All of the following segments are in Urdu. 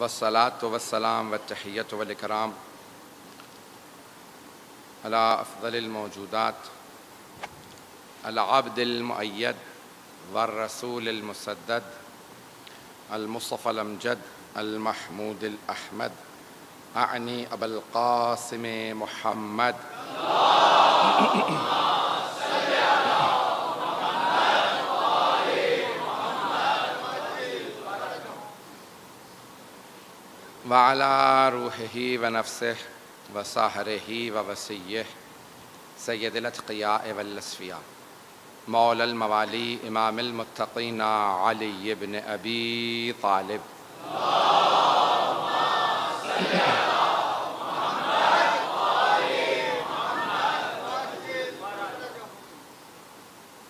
والصلاة والسلام والتحية والإكرام على أفضل الموجودات العبد المؤيد والرسول المسدد المصطفى الأمجد المحمود الأحمد أعني أبا القاسم محمد وعلى روحه ونفسه وساهره ووصيه سيد الأتقياء والأصفياء مولى الموالي إمام المتقين علي بن أبي طالب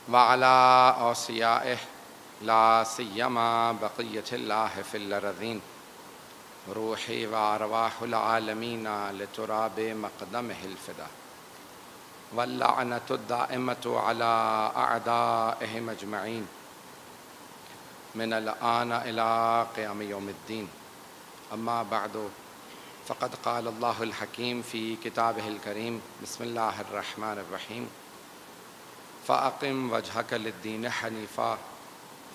وعلى أوصيائه لا سيما بقية الله في الأرضين روحي وأرواح العالمين لتراب مقدمه الفدا واللعنة الدائمة على أعدائهم أجمعين من الآن إلى قيام يوم الدين. أما بعد فقد قال الله الحكيم في كتابه الكريم بسم الله الرحمن الرحيم فأقم وجهك للدين حنيفا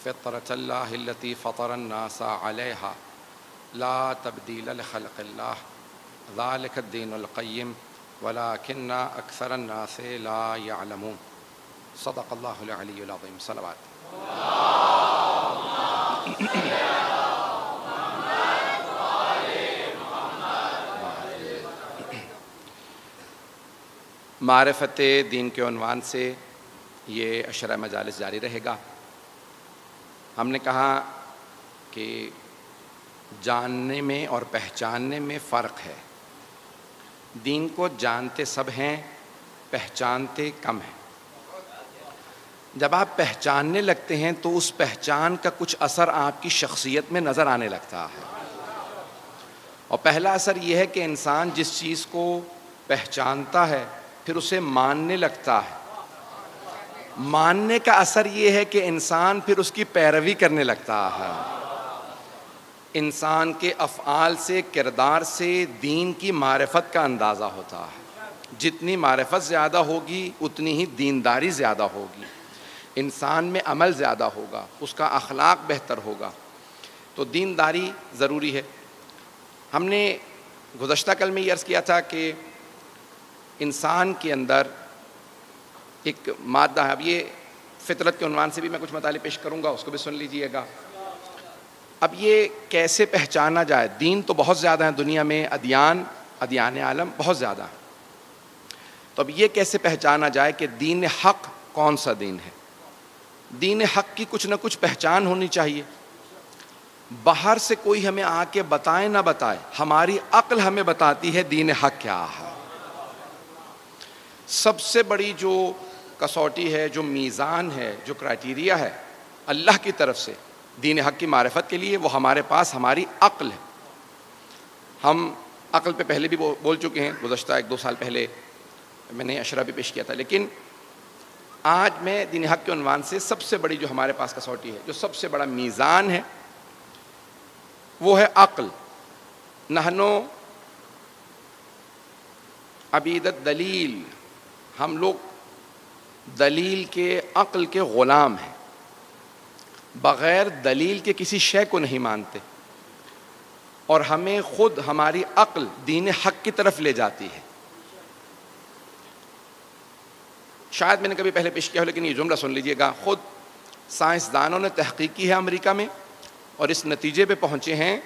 فطرة الله التي فطر الناس عليها لا تبديل لخلق الله ذلك الدين القيم ولكن أكثر الناس لا يعلمون. صدق الله العلي العظيم. صلوات. معرفت دین کے عنوان سے یہ عشرہ مجالس جاری رہے گا. ہم نے کہا کہ جاننے میں اور پہچاننے میں فرق ہے. دین کو جانتے سب ہیں، پہچانتے کم ہیں. جب آپ پہچاننے لگتے ہیں تو اس پہچان کا کچھ اثر آپ کی شخصیت میں نظر آنے لگتا ہے. اور پہلا اثر یہ ہے کہ انسان جس چیز کو پہچانتا ہے پھر اسے ماننے لگتا ہے. ماننے کا اثر یہ ہے کہ انسان پھر اس کی پیروی کرنے لگتا ہے. انسان کے افعال سے، کردار سے دین کی معرفت کا اندازہ ہوتا ہے. جتنی معرفت زیادہ ہوگی اتنی ہی دینداری زیادہ ہوگی، انسان میں عمل زیادہ ہوگا، اس کا اخلاق بہتر ہوگا. تو دینداری ضروری ہے. ہم نے گزشتہ کل میں یہ عرض کیا تھا کہ انسان کے اندر ایک مادہ ہے. اب یہ فطرت کے عنوان سے بھی میں کچھ مطالب پیش کروں گا، اس کو بھی سن لیجئے گا. اب یہ کیسے پہچانا جائے؟ دین تو بہت زیادہ ہیں دنیا میں، ادیان عالم بہت زیادہ ہیں. تو اب یہ کیسے پہچانا جائے کہ دین حق کون سا دین ہے؟ دین حق کی کچھ نہ کچھ پہچان ہونی چاہیے. باہر سے کوئی ہمیں آ کے بتائے نہ بتائے، ہماری عقل ہمیں بتاتی ہے دین حق کیا ہے. سب سے بڑی جو کسوٹی ہے، جو میزان ہے، جو کرائٹیریا ہے اللہ کی طرف سے دین حق کی معرفت کے لیے، وہ ہمارے پاس ہماری عقل ہے. ہم عقل پہ پہلے بھی بول چکے ہیں، گزشتہ 1-2 سال پہلے میں نے عشرہ بھی پیش کیا تھا. لیکن آج میں دین حق کے عنوان سے سب سے بڑی جو ہمارے پاس کسوٹی ہے، جو سب سے بڑا میزان ہے، وہ ہے عقل. نحنو عبید الدلیل، ہم لوگ دلیل کے، عقل کے غلام ہیں. بغیر دلیل کے کسی شے کو نہیں مانتے، اور ہمیں خود ہماری عقل دین حق کی طرف لے جاتی ہے. شاید میں نے کبھی پہلے پیش کیا ہو، لیکن یہ جملہ سن لیجئے گا. خود سائنسدانوں نے تحقیق کی ہے امریکہ میں، اور اس نتیجے پہ پہنچے ہیں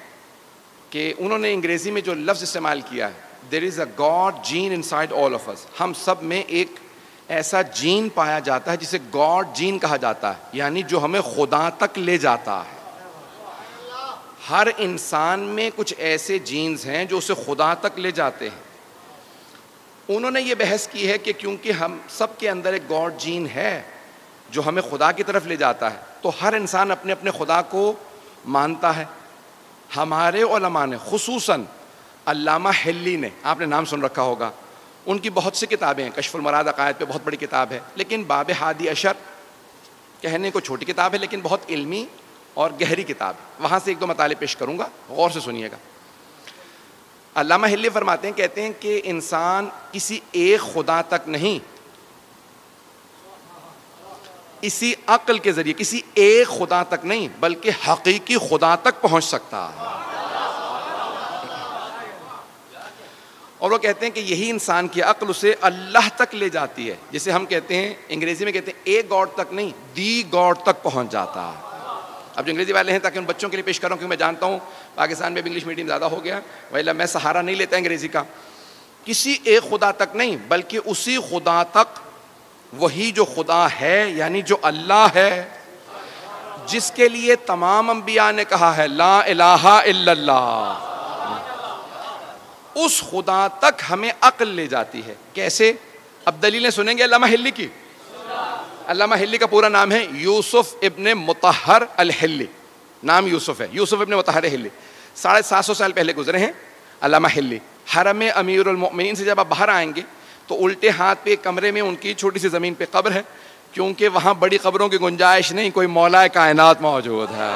کہ انہوں نے انگریزی میں جو لفظ استعمال کیا ہے، there is a God gene inside all of us. ہم سب میں ایک ایسا جین پایا جاتا ہے جسے گاڈ جین کہا جاتا ہے، یعنی جو ہمیں خدا تک لے جاتا ہے. ہر انسان میں کچھ ایسے جینز ہیں جو اسے خدا تک لے جاتے ہیں. انہوں نے یہ بحث کی ہے کہ کیونکہ ہم سب کے اندر ایک گاڈ جین ہے جو ہمیں خدا کی طرف لے جاتا ہے، تو ہر انسان اپنے اپنے خدا کو مانتا ہے. ہمارے علماء نے، خصوصاً علامہ حلی نے، آپ نے نام سن رکھا ہوگا، ان کی بہت سی کتابیں ہیں. کشف المراد عقائد پہ بہت بڑی کتاب ہے، لیکن باب ہادی اشر کہنے کو چھوٹی کتاب ہے لیکن بہت علمی اور گہری کتاب ہے. وہاں سے ایک دو مطالب پیش کروں گا, غور سے سنیے گا. علامہ ہلی فرماتے ہیں, کہتے ہیں کہ انسان کسی ایک خدا تک نہیں, اسی عقل کے ذریعے کسی ایک خدا تک نہیں بلکہ حقیقی خدا تک پہنچ سکتا ہے. اور وہ کہتے ہیں کہ یہی انسان کی عقل اسے اللہ تک لے جاتی ہے, جسے ہم کہتے ہیں انگریزی میں کہتے ہیں ایک گاڈ تک نہیں, دی گاڈ تک پہنچ جاتا ہے. اب جو انگریزی والے ہیں, تاکہ ان بچوں کے لیے پیش کر رہا ہوں, کیونکہ میں جانتا ہوں پاکستان میں بھی انگلش میڈیم زیادہ ہو گیا, ویلا میں سہارا نہیں لیتا انگریزی کا. کسی ایک خدا تک نہیں بلکہ اسی خدا تک, وہی جو خدا ہے یعنی جو اللہ ہے, جس کے لیے تمام انبیاء نے کہا ہے لا الہ الا اللہ, اس خدا تک ہمیں عقل لے جاتی ہے. کیسے؟ اب دلیلیں سنیں گے علامہ ہلی کی. علامہ ہلی کا پورا نام ہے یوسف ابن مطہر الحلی, نام یوسف ہے, یوسف ابن مطہر ہلی. 750 سال پہلے گزرے ہیں علامہ ہلی. حرم امیر المؤمنین سے جب آپ باہر آئیں گے تو الٹے ہاتھ پہ ایک کمرے میں ان کی چھوٹی سی زمین پہ قبر ہے, کیونکہ وہاں بڑی قبروں کی گنجائش نہیں, کوئی مولا کائنات موجود ہے.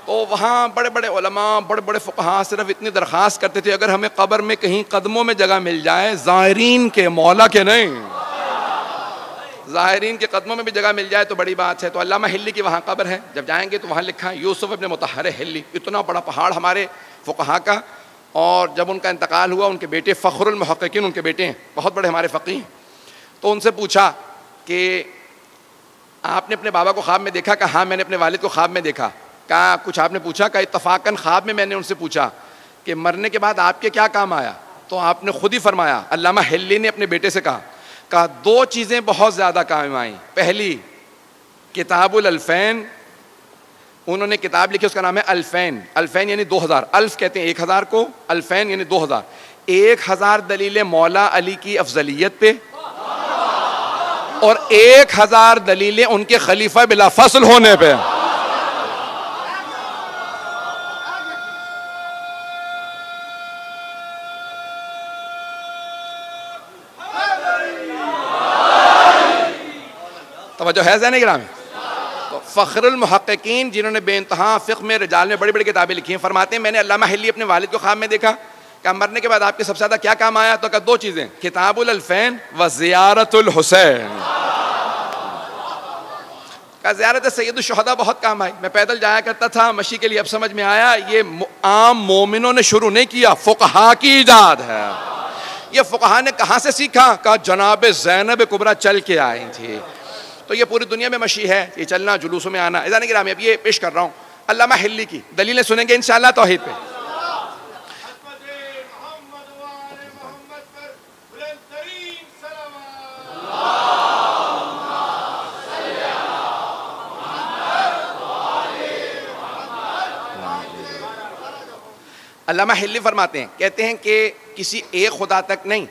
تو وہاں بڑے بڑے علماء, بڑے بڑے فقہاء صرف اتنی درخواست کرتے تھے, اگر ہمیں قبر میں کہیں قدموں میں جگہ مل جائے, زائرین کے, مولا کے نہیں, زائرین کے قدموں میں بھی جگہ مل جائے تو بڑی بات ہے. تو علامہ ہلی کی وہاں قبر ہے, جب جائیں گے تو وہاں لکھا ہے یوسف ابن مطہر ہلی. اتنا بڑا پہاڑ ہمارے فقہاء کا. اور جب ان کا انتقال ہوا, ان کے بیٹے فخر المحققین ان کے بیٹے ہیں, بہت بڑے ہمارے فقیہ ہیں, تو ان سے پوچھا کہ آپ نے اپنے بابا کو خواب میں دیکھا؟ کہا ہاں میں نے اپنے والد کو خواب میں دیکھا. کہا کچھ آپ نے پوچھا؟ کہا اتفاقاً خواب میں نے ان سے پوچھا کہ مرنے کے بعد آپ کے کیا کام آیا؟ تو آپ نے خود ہی فرمایا, علامہ ہلی نے اپنے بیٹے سے کہا دو چیزیں بہت زیادہ کام آئیں. پہلی کتاب الالفین, انہوں نے کتاب لکھی, اس کا نام ہے الفین. الفین یعنی 2000, الف کہتے ہیں 1000 کو, الفین یعنی 2000. 1000 دلیلیں مولا علی کی افضلیت پہ, اور 1000 دلیلیں ان کے خلیفہ بلا فصل ہونے پہ. توجہ ہے ذہن گرامی. تو فخر المحققین جنہوں نے بے انتہا فقہ میں, رجال میں بڑی بڑی کتابیں لکھی ہیں, فرماتے ہیں میں نے علامہ ہلی اپنے والد کو خواب میں دیکھا. کہ مرنے کے بعد آپ کے سب سے زیادہ کیا کام آیا؟ تو کہا دو چیزیں, کتاب الالفین و زیارت الحسین. کہا زیارت سید الشہداء بہت کام آئی, میں پیدل جایا کرتا تھا مشی کے لیے, اب سمجھ میں آیا یہ عام مومنوں نے شروع نہیں کیا, فقہاء کی ایجاد ہے. یہ فقہاء نے کہاں سے سیکھا؟ کہا جناب زینب کبریٰ چل کے آئی تھی. تو یہ پوری دنیا میں مشی ہے, یہ چلنا, جلوسوں میں آنا. اذان گرامی, اب یہ پیش کر رہا ہوں علامہ ہلی کی دلیلیں سنیں گے انشاءاللہ توحید پہ. علامہ ہلی فرماتے ہیں, کہتے ہیں کہ کسی ایک خدا تک نہیں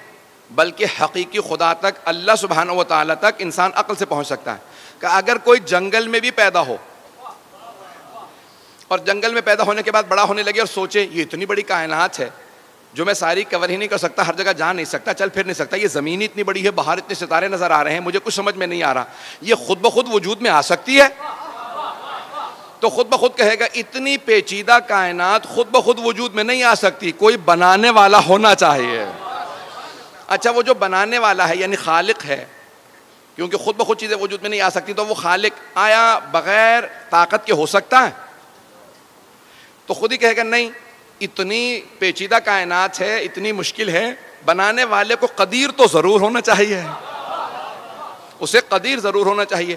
بلکہ حقیقی خدا تک, اللہ سبحانہ و تعالیٰ تک انسان عقل سے پہنچ سکتا ہے. کہ اگر کوئی جنگل میں بھی پیدا ہو اور جنگل میں پیدا ہونے کے بعد بڑا ہونے لگے اور سوچے یہ اتنی بڑی کائنات ہے جو میں ساری کور ہی نہیں کر سکتا, ہر جگہ جا نہیں سکتا, چل پھر نہیں سکتا, یہ زمین اتنی بڑی ہے, باہر اتنے ستارے نظر آ رہے ہیں, مجھے کچھ سمجھ میں نہیں آ رہا, یہ خود بخود وجود میں آ سکتی ہے؟ تو خود بخود کہے گا اتنی پیچیدہ کائنات خود بخود وجود میں نہیں آ سکتی, کوئی بنانے والا ہونا چاہیے. اچھا وہ جو بنانے والا ہے یعنی خالق ہے, کیونکہ خود بخود چیزیں وجود میں نہیں آ سکتی, تو وہ خالق آیا بغیر طاقت کے ہو سکتا ہے؟ تو خود ہی کہے گا نہیں, اتنی پیچیدہ کائنات ہے, اتنی مشکل ہے, بنانے والے کو قدیر تو ضرور ہونا چاہیے, اسے قدیر ضرور ہونا چاہیے.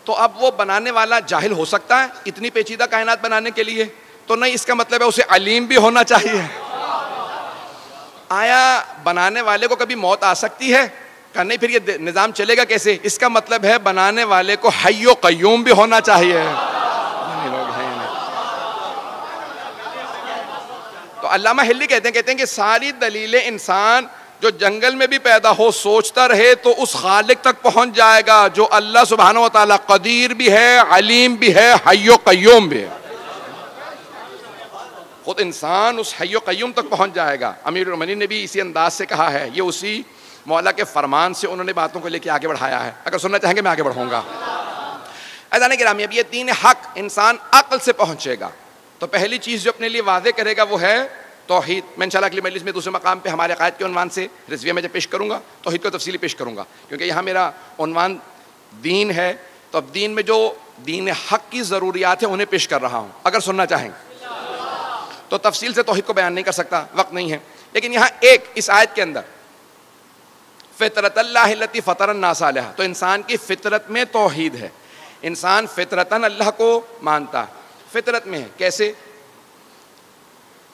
تو اب وہ بنانے والا جاہل ہو سکتا ہے اتنی پیچیدہ کائنات بنانے کے لیے؟ تو نہیں, اس کا مطلب ہے اسے علیم بھی ہونا چاہیے. آیا بنانے والے کو کبھی موت آ سکتی ہے؟ کہ نہیں, پھر یہ نظام چلے گا کیسے؟ اس کا مطلب ہے بنانے والے کو حی و قیوم بھی ہونا چاہیے. تو علامہ ہلی کہتے ہیں کہ ساری دلیلیں انسان جو جنگل میں بھی پیدا ہو سوچتا رہے تو اس خالق تک پہنچ جائے گا جو اللہ سبحانہ و تعالیٰ قدیر بھی ہے, علیم بھی ہے, حی و قیوم بھی ہے. خود انسان اس حی و قیوم تک پہنچ جائے گا. امیر المؤمنین نے بھی اسی انداز سے کہا ہے, یہ اسی مولا کے فرمان سے انہوں نے باتوں کو لے کے آگے بڑھایا ہے. اگر سننا چاہیں گے میں آگے بڑھوں گا. عزیزان گرامی، اب یہ دین حق انسان عقل سے پہنچے گا تو پہلی چیز جو اپنے لیے واضح کرے گا وہ ہے توحید. میں انشاءاللہ اگلی مجلس میں دوسرے مقام پہ ہمارے عقائد کے عنوان سے رضویہ میں جب پیش کروں گا توحید کو تفصیلی پیش کروں گا، کیونکہ یہاں میرا عنوان دین ہے. تو اب دین میں جو دین حق کی ضروریات ہیں انہیں پیش کر رہا ہوں. اگر سننا چاہیں تو تفصیل سے توحید کو بیان نہیں کر سکتا، وقت نہیں ہے. لیکن یہاں ایک اس آیت کے اندر فطرت اللہ التی فطر الناس علیہا، تو انسان کی فطرت میں توحید ہے. انسان فطرتاً اللہ کو مانتا ہے، فطرت میں ہے. کیسے؟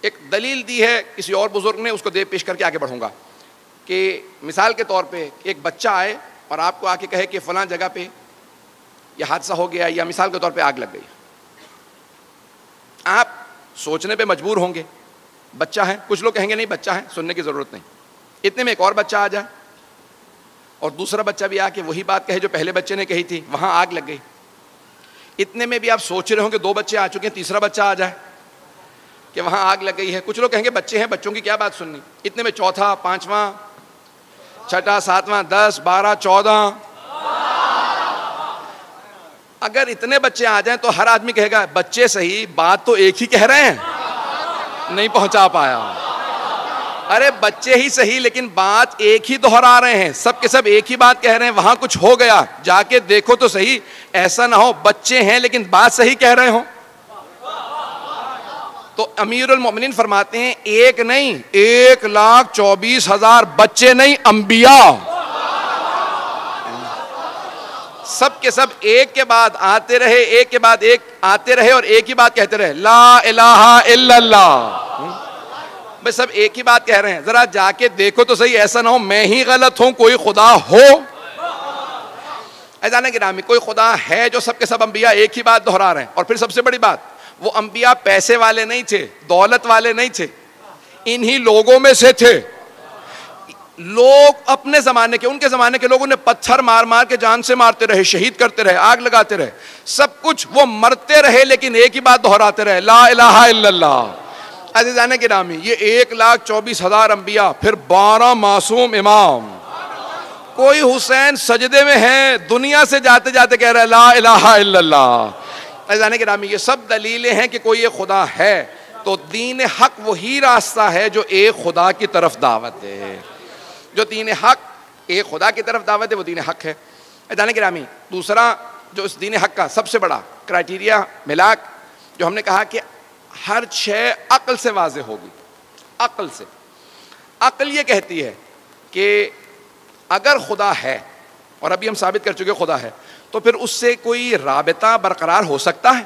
ایک دلیل دی ہے کسی اور بزرگ نے، اس کو دے پیش کر کے آگے بڑھوں گا. کہ مثال کے طور پہ ایک بچہ آئے اور آپ کو آ کے کہے کہ فلاں جگہ پہ یہ حادثہ ہو گیا، یا مثال کے طور پہ آگ لگ گئی. آپ سوچنے پہ مجبور ہوں گے، بچہ ہے. کچھ لوگ کہیں گے نہیں بچہ ہے، سننے کی ضرورت نہیں. اتنے میں ایک اور بچہ آ جائے اور دوسرا بچہ بھی آ کے وہی بات کہے جو پہلے بچے نے کہی تھی، وہاں آگ لگ گئی. اتنے میں بھی آپ سوچ رہے ہوں گے 2 بچے آ چکے ہیں، تیسرا بچہ آ جائے کہ وہاں آگ لگ گئی ہے. کچھ لوگ کہیں گے بچے ہیں، بچوں کی کیا بات سننی. اتنے میں چوتھا، پانچواں، چھٹا، ساتواں، 10، 12، 14. اگر اتنے بچے آ جائیں تو ہر آدمی کہے گا بچے صحیح، بات تو ایک ہی کہہ رہے ہیں، نہیں پہنچا پایا. ارے بچے ہی صحیح لیکن بات ایک ہی دہرا رہے ہیں، سب کے سب ایک ہی بات کہہ رہے ہیں. وہاں کچھ ہو گیا، جا کے دیکھو تو صحیح. ایسا نہ ہو بچے ہیں لیکن بات صحیح کہہ رہے ہوں. تو امیر المومنین فرماتے ہیں ایک نہیں 1,24,000 بچے نہیں، انبیاء سب کے سب ایک کے بعد آتے رہے، ایک کے بعد ایک آتے رہے اور ایک ہی بات کہتے رہے، لا الہ الا اللہ. بھئی سب ایک ہی بات کہہ رہے ہیں، ذرا جا کے دیکھو تو صحیح، ایسا نہ ہو میں ہی غلط ہوں، کوئی خدا ہو. عزیزان گرامی، کوئی خدا ہے جو سب کے سب انبیاء ایک ہی بات دہرا رہے ہیں. اور پھر سب سے بڑی بات، وہ انبیاء پیسے والے نہیں تھے، دولت والے نہیں تھے، انہی لوگوں میں سے تھے. لوگ اپنے زمانے کے، ان کے زمانے کے لوگوں نے پتھر مار مار کے جان سے مارتے رہے، شہید کرتے رہے، آگ لگاتے رہے، سب کچھ وہ مرتے رہے لیکن ایک ہی بات دہراتے رہے، لا الہ الا اللہ. عزیزان گرامی، یہ 1,24,000 انبیاء، پھر 12 معصوم امام. کوئی حسین سجدے میں ہے، دنیا سے جاتے جاتے کہہ رہا ہے لا الہ الا اللہ. عزیزان گرامی، یہ سب دلیلیں ہیں کہ کوئی ایک خدا ہے. تو دین حق وہی راستہ ہے جو ایک خدا کی طرف دعوت ہے. جو دین حق ایک خدا کی طرف دعوت ہے وہ دین حق ہے. عزیزان گرامی، دوسرا جو اس دین حق کا سب سے بڑا کرائٹیریا ملاک، جو ہم نے کہا کہ ہر شے عقل سے واضح ہوگی. عقل سے، عقل یہ کہتی ہے کہ اگر خدا ہے، اور ابھی ہم ثابت کر چکے خدا ہے، تو پھر اس سے کوئی رابطہ برقرار ہو سکتا ہے؟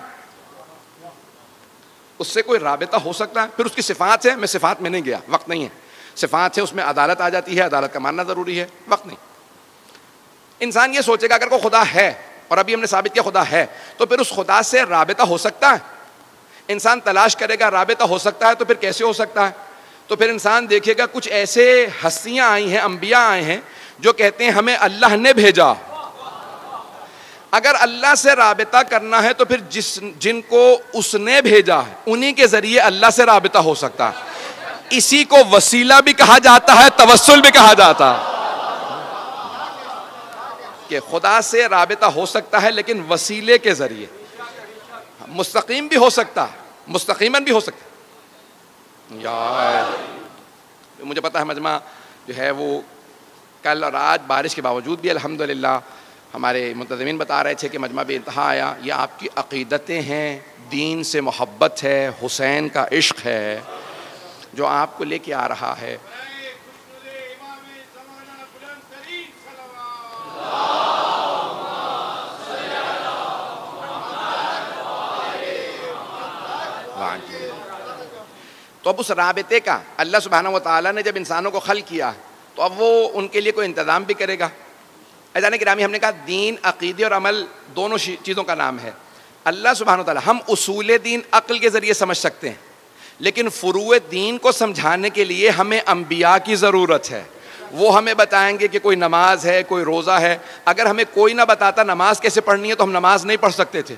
اس سے کوئی رابطہ ہو سکتا ہے؟ پھر اس کی صفات ہے، میں صفات میں نہیں گیا، وقت نہیں ہے. صفات ہے، اس میں عدالت آ جاتی ہے، عدالت کا ماننا ضروری ہے، وقت نہیں. انسان یہ سوچے گا اگر کوئی خدا ہے، اور ابھی ہم نے ثابت کیا خدا ہے، تو پھر اس خدا سے رابطہ ہو سکتا ہے. انسان تلاش کرے گا رابطہ ہو سکتا ہے، تو پھر کیسے ہو سکتا ہے؟ تو پھر انسان دیکھے گا کچھ ایسے ہستیاں آئی ہیں، انبیاء آئے ہیں جو کہتے ہیں ہمیں اللہ نے بھیجا. اگر اللہ سے رابطہ کرنا ہے تو پھر جن کو اس نے بھیجا ہے انہی کے ذریعے اللہ سے رابطہ ہو سکتا ہے. اسی کو وسیلہ بھی کہا جاتا ہے، توسل بھی کہا جاتا ہے. کہ خدا سے رابطہ ہو سکتا ہے لیکن وسیلے کے ذریعے. مستقیم بھی ہو سکتا ہے، مستقیماً بھی ہو سکتا ہے. یار مجھے پتا ہے مجمع جو ہے وہ کل اور آج بارش کے باوجود بھی الحمدللہ ہمارے منتظمین بتا رہے تھے کہ مجمع بھی انتہا آیا. یہ آپ کی عقیدتیں ہیں، دین سے محبت ہے، حسین کا عشق ہے جو آپ کو لے کے آ رہا ہے. تو اب اس رابطے کا اللہ سبحانہ و تعالیٰ نے جب انسانوں کو خلق کیا تو اب وہ ان کے لیے کوئی انتظام بھی کرے گا. عزیزان گرامی، ہم نے کہا دین، عقیدے اور عمل دونوں چیزوں کا نام ہے. اللہ سبحانہ و تعالیٰ، ہم اصول دین عقل کے ذریعے سمجھ سکتے ہیں لیکن فروع دین کو سمجھانے کے لیے ہمیں انبیاء کی ضرورت ہے. وہ ہمیں بتائیں گے کہ کوئی نماز ہے، کوئی روزہ ہے. اگر ہمیں کوئی نہ بتاتا نماز کیسے پڑھنی ہے تو ہم نماز نہیں پڑھ سکتے تھے.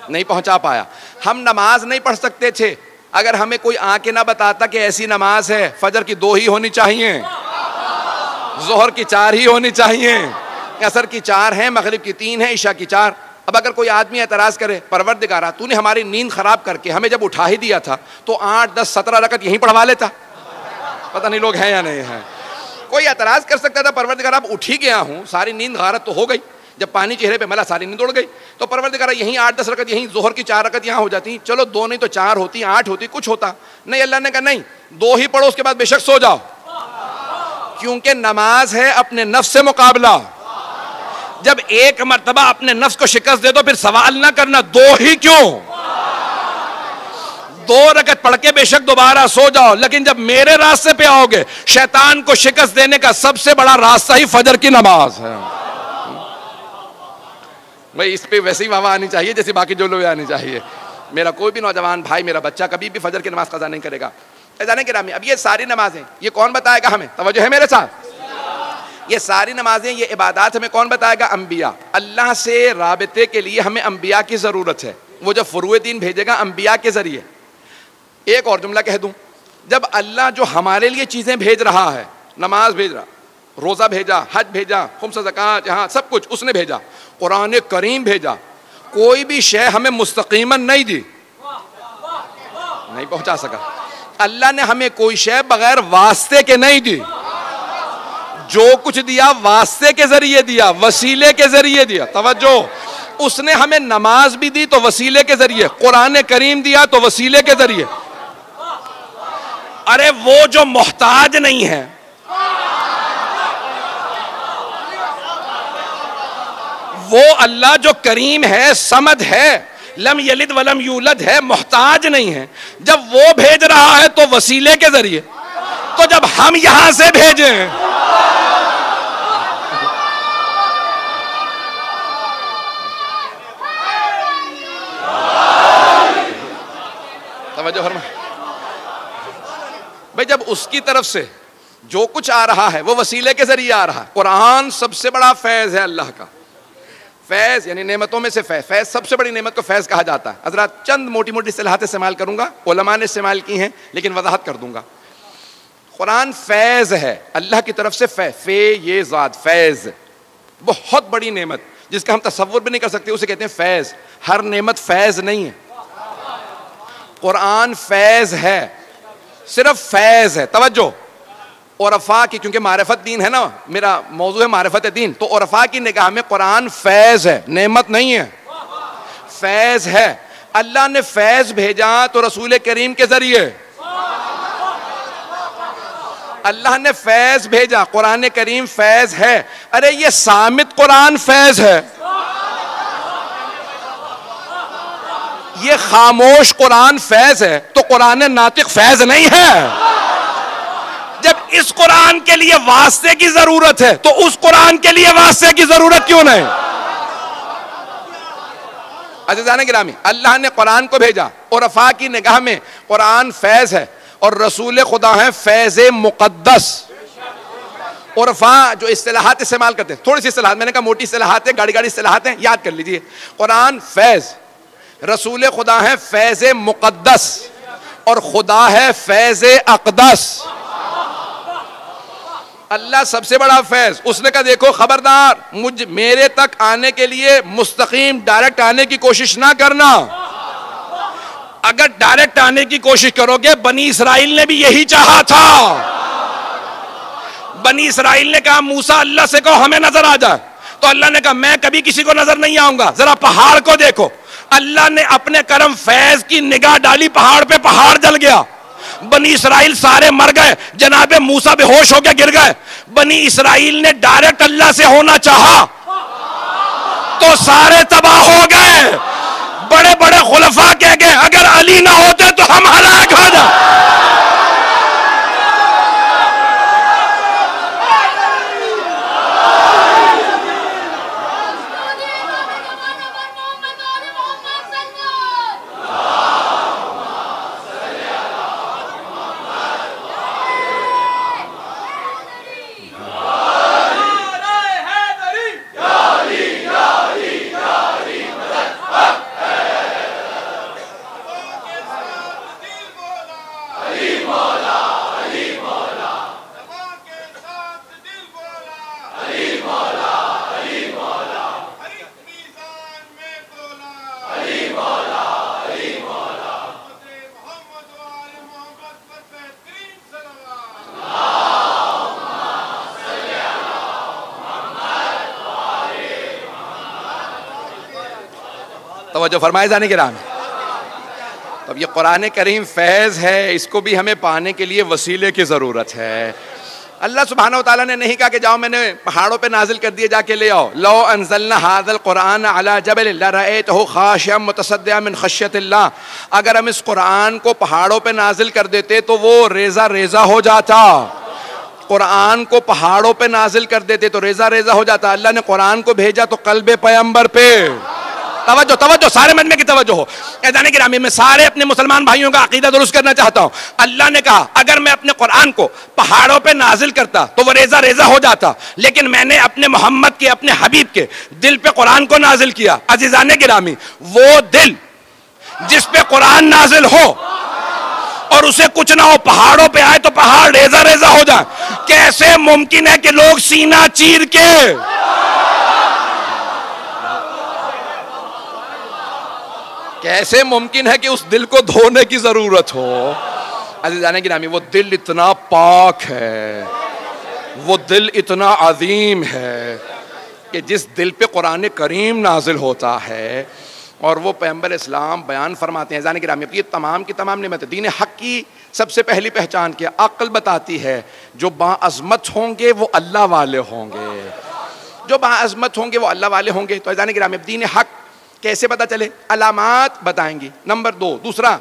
نہیں پہنچا پایا. ہم نماز نہیں پڑھ سکتے تھے اگر ہمیں کوئی آ کے نہ بتاتا کہ ایسی نماز ہے، فجر کی 2 ہی ہونی چاہیے، ظہر کی 4 ہی ہونی چاہیے، عصر کی 4 ہیں، مغرب کی 3 ہیں، عشاء کی 4. اب اگر کوئی آدمی اعتراض کرے پروردگارا تو نے ہماری نیند خراب کر کے ہمیں جب اٹھا ہی دیا تھا تو 8 10 17 رکعت یہیں پڑھوا لیتا. پتہ نہیں لوگ ہیں یا نہیں ہیں. کوئی اعتراض کر سکتا تھا پروردگار اب اٹھ ہی گیا ہوں، ساری نیند غارت تو ہو گئی، جب پانی چہرے پہ ملا ساری نیند اڑ گئی، تو پروردگار یہیں 8 10 رکعت، یہیں ظہر کی 4 رکعت یہاں ہو جاتی، چلو 2 نہیں تو 4 ہوتی، 8 ہوتی، کچھ ہوتا نہیں. اللہ نے کہا نہیں، 2 ہی پڑھو، اس کے بعد بے شک سو جاؤ، کیونکہ نماز ہے اپنے نفس سے مقابلہ. جب ایک مرتبہ اپنے نفس کو شکست دے دو پھر سوال نہ کرنا 2 ہی کیوں، 2 رکعت پڑھ کے بے شک دوبارہ سو جاؤ. لیکن جب میرے راستے پہ آؤ گے، شیطان کو شکست دینے کا سب سے بڑا راستہ ہی فجر کی نماز ہے. بھائی اس پہ ویسے ہی واہ آنی چاہیے جیسے باقی جو لوگ آنی چاہیے. میرا کوئی بھی نوجوان بھائی، میرا بچہ کبھی بھی فجر کی نماز قضا نہیں کرے گا. اذان گرامی، اب یہ ساری نمازیں یہ کون بتائے گا ہمیں؟ توجہ ہے میرے ساتھ. یہ ساری نمازیں، یہ عبادات ہمیں کون بتائے گا؟ انبیاء. اللہ سے رابطے کے لیے ہمیں انبیاء کی ضرورت ہے. وہ جب فروع دین بھیجے گا انبیاء کے ذریعے. ایک اور جملہ کہہ دوں، جب اللہ جو ہمارے لیے چیزیں بھیج رہا ہے، نماز بھیج رہا، روزہ بھیجا، حج بھیجا، خمس زکوٰۃ، یہاں سب کچھ اس نے بھیجا، قرآن کریم بھیجا، کوئی بھی شے ہمیں مستقیماً نہیں دی، نہیں پہنچا سکا. اللہ نے ہمیں کوئی شے بغیر واسطے کے نہیں دی. جو کچھ دیا واسطے کے ذریعے دیا، وسیلے کے ذریعے دیا. توجہ، اس نے ہمیں نماز بھی دی تو وسیلے کے ذریعے، قرآن کریم دیا تو وسیلے کے ذریعے. ارے وہ جو محتاج نہیں ہے، وہ اللہ جو کریم ہے، صمد ہے، لم یلد ولم یولد ہے، محتاج نہیں ہے، جب وہ بھیج رہا ہے تو وسیلے کے ذریعے. تو جب ہم یہاں سے بھیجیں، توجہ فرمائیں بھائی، جب اس کی طرف سے جو کچھ آ رہا ہے وہ وسیلے کے ذریعے آ رہا ہے. قرآن سب سے بڑا فیض ہے اللہ کا. فیض یعنی نعمتوں میں سے فیض. فیض سب سے بڑی نعمت کو فیض کہا جاتا ہے. حضرات چند موٹی موٹی اصطلاحات استعمال کروں گا، علماء نے استعمال کی ہیں لیکن وضاحت کر دوں گا. قرآن فیض ہے اللہ کی طرف سے. یہ ذات فیض، بہت بڑی نعمت جس کا ہم تصور بھی نہیں کر سکتے، اسے کہتے ہیں فیض. ہر نعمت فیض نہیں ہے. قرآن فیض ہے، صرف فیض ہے. توجہ، عرفاء کی، کیونکہ معرفت دین ہے نا، میرا موضوع ہے معرفت دین، تو عرفاء کی نگاہ میں قرآن فیض ہے، نعمت نہیں ہے، فیض ہے. اللہ نے فیض بھیجا تو رسول کریم کے ذریعے. اللہ نے فیض بھیجا، قرآن کریم فیض ہے. ارے یہ صامت قرآن فیض ہے، یہ خاموش قرآن فیض ہے، تو قرآن ناطق فیض نہیں ہے. جب اس قرآن کے لیے واسطے کی ضرورت ہے تو اس قرآن کے لیے واسطے کی ضرورت کیوں نہیں؟ عزیزان گرامی، اللہ نے قرآن کو بھیجا، عرفاء کی نگاہ میں قرآن فیض ہے اور رسول خدا ہے فیض مقدس. عرفاء جو اصطلاحات استعمال کرتے ہیں، تھوڑی سی اصطلاحات، میں نے کہا موٹی اصطلاحات ہیں، گاڑی اصطلاحات ہیں، یاد کر لیجئے. قرآن فیض، رسول خدا ہے فیض مقدس، اور خدا ہے فیض اقدس. اللہ سب سے بڑا فیض. اس نے کہا دیکھو خبردار، میرے تک آنے کے لیے مستقیم ڈائریکٹ آنے کی کوشش نہ کرنا. اگر ڈائریکٹ آنے کی کوشش کرو گے، بنی اسرائیل نے بھی یہی چاہا تھا. بنی اسرائیل نے کہا موسیٰ اللہ سے کہو ہمیں نظر آ جائے، تو اللہ نے کہا میں کبھی کسی کو نظر نہیں آؤں گا، ذرا پہاڑ کو دیکھو. اللہ نے اپنے کرم فیض کی نگاہ ڈالی، پہاڑ پہ پہاڑ جل گیا. بنی اسرائیل سارے مر گئے، جناب موسیٰ بے ہوش ہو کے گر گئے. بنی اسرائیل نے ڈائریکٹ اللہ سے ہونا چاہا تو سارے تباہ ہو گئے. بڑے بڑے خلفاء کہہ گئے اگر علی نہ ہوتے تو ہم ہلاک ہو جائے. توجہ فرمائے جانے گرامی. تو اب یہ قرآن کریم فیض ہے, اس کو بھی ہمیں پانے کے لیے وسیلے کی ضرورت ہے. اللہ سبحانہ و تعالیٰ نے نہیں کہا کہ جاؤ میں نے پہاڑوں پہ نازل کر دیے جا کے لے آؤ. لو انزلنا هذا القرآن على جبل لرأيته خاشعا متصدعا من خشیۃ اللہ. اگر ہم اس قرآن کو پہاڑوں پہ نازل کر دیتے تو وہ ریزہ ریزہ ہو جاتا. قرآن کو پہاڑوں پہ نازل کر دیتے تو ریزہ ریزہ ہو جاتا. اللہ نے قرآن کو بھیجا تو قلب پیغمبر پہ. توجہ توجہ, سارے مجمع کی توجہ ہو. اذان گرامی, میں سارے اپنے مسلمان بھائیوں کا عقیدہ درست کرنا چاہتا ہوں. اللہ نے کہا اگر میں اپنے قرآن کو پہاڑوں پہ نازل کرتا تو وہ ریزہ ریزہ ہو جاتا, لیکن میں نے اپنے محمد کے, اپنے حبیب کے دل پہ قرآن کو نازل کیا. عزیزان گرامی, وہ دل جس پہ قرآن نازل ہو اور اسے کچھ نہ ہو, پہاڑوں پہ آئے تو پہاڑ ریزہ ریزہ ہو جائے. کیسے ممکن ہے کہ لوگ سینہ چیر کے, کیسے ممکن ہے کہ اس دل کو دھونے کی ضرورت ہو؟ عزیزان گرامی, وہ دل اتنا پاک ہے, وہ دل اتنا عظیم ہے کہ جس دل پہ قرآن کریم نازل ہوتا ہے اور وہ پیغمبر اسلام بیان فرماتے ہیں. عزیزان گرامی, یہ تمام کی تمام نعمت. دین حق کی سب سے پہلی پہچان کیا؟ عقل بتاتی ہے جو باعظمت ہوں گے وہ اللہ والے ہوں گے, جو باعظمت ہوں گے وہ اللہ والے ہوں گے. تو عزیزان گرامی, دین حق کیسے پتہ چلے؟ علامات بتائیں گی. نمبر 2, دوسرا,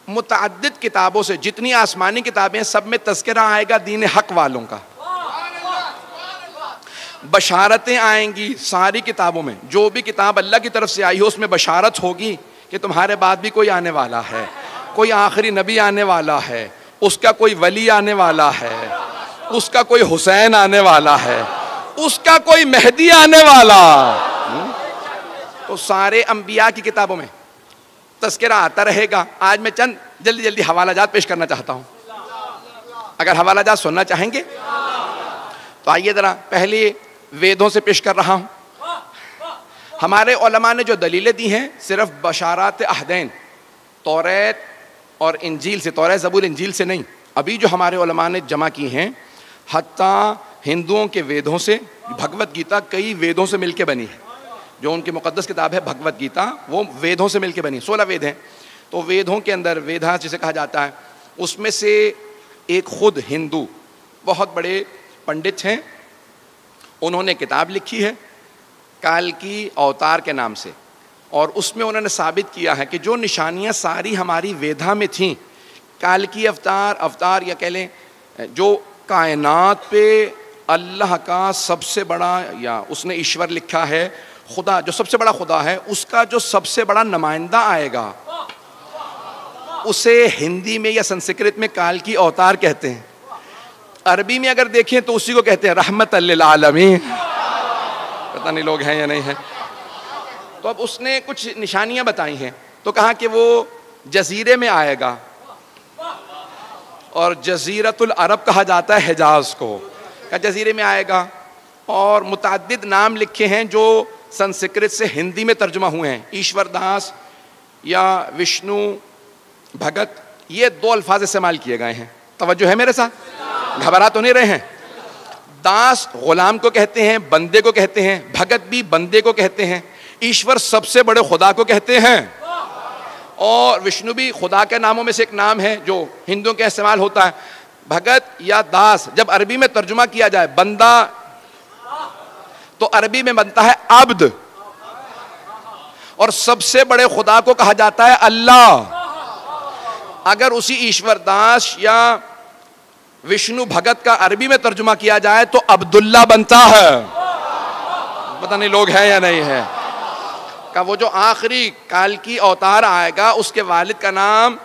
متعدد کتابوں سے, جتنی آسمانی کتابیں ہیں سب میں تذکرہ آئے گا دین حق والوں کا. بشارتیں آئیں گی ساری کتابوں میں. جو بھی کتاب اللہ کی طرف سے آئی ہو اس میں بشارت ہوگی کہ تمہارے بعد بھی کوئی آنے والا ہے, کوئی آخری نبی آنے والا ہے, اس کا کوئی ولی آنے والا ہے, اس کا کوئی حسین آنے والا ہے, اس کا کوئی مہدی آنے والا. تو سارے انبیاء کی کتابوں میں تذکرہ آتا رہے گا. آج میں چند جلدی جلدی حوالہ جات پیش کرنا چاہتا ہوں. اگر حوالہ جات سننا چاہیں گے تو آئیے ذرا پہلے ویدوں سے پیش کر رہا ہوں. ہمارے علماء نے جو دلیلیں دی ہیں صرف بشارات عہدین, توریت اور انجیل سے, توریت زبور انجیل سے نہیں, ابھی جو ہمارے علماء نے جمع کی ہیں حتیٰ ہندوؤں کے ویدوں سے. بھگوت گیتا کئی ویدوں سے مل کے بنی ہے. جو ان کی مقدس کتاب ہے بھگوت گیتا, وہ ویدوں سے مل کے بنی. 16 وید ہیں. تو ویدوں کے اندر, ویدھا جسے کہا جاتا ہے, اس میں سے ایک خود ہندو بہت بڑے پنڈت ہیں, انہوں نے کتاب لکھی ہے کالکی اوتار کے نام سے, اور اس میں انہوں نے ثابت کیا ہے کہ جو نشانیاں ساری ہماری ویدھا میں تھیں, کالکی اوتار یا کہہ لیں جو کائنات پہ اللہ کا سب سے بڑا, یا اس نے ایشور لکھا ہے خدا, جو سب سے بڑا خدا ہے, اس کا جو سب سے بڑا نمائندہ آئے گا اسے ہندی میں یا سنسکرت میں کالکی اوتار کہتے ہیں. عربی میں اگر دیکھیں تو اسی کو کہتے ہیں رحمت للعالمین. پتہ نہیں لوگ ہیں یا نہیں ہیں. تو اب اس نے کچھ نشانیاں بتائی ہیں, تو کہا کہ وہ جزیرے میں آئے گا, اور جزیرت العرب کہا جاتا ہے حجاز کو, کہ جزیرے میں آئے گا. اور متعدد نام لکھے ہیں جو سنسکرت سے ہندی میں ترجمہ ہوئے ہیں, ایشور داس یا وشنو بھگت, یہ 2 الفاظ استعمال کیے گئے ہیں. توجہ ہے میرے ساتھ؟ گھبرا تو نہیں رہے ہیں؟ داس غلام کو کہتے ہیں, بندے کو کہتے ہیں, بھگت بھی بندے کو کہتے ہیں, ایشور سب سے بڑے خدا کو کہتے ہیں, اور وشنو بھی خدا کے ناموں میں سے ایک نام ہے جو ہندوؤں کے استعمال ہوتا ہے. بھگت یا داس جب عربی میں ترجمہ کیا جائے, بندہ تو عربی میں بنتا ہے عبد, اور سب سے بڑے خدا کو کہا جاتا ہے اللہ. اگر اسی ایشور داس یا وشنو بھگت کا عربی میں ترجمہ کیا جائے تو عبداللہ بنتا ہے. پتہ نہیں لوگ ہیں یا نہیں ہے. کہ وہ جو آخری کالکی اوتار آئے گا اس کے والد کا نام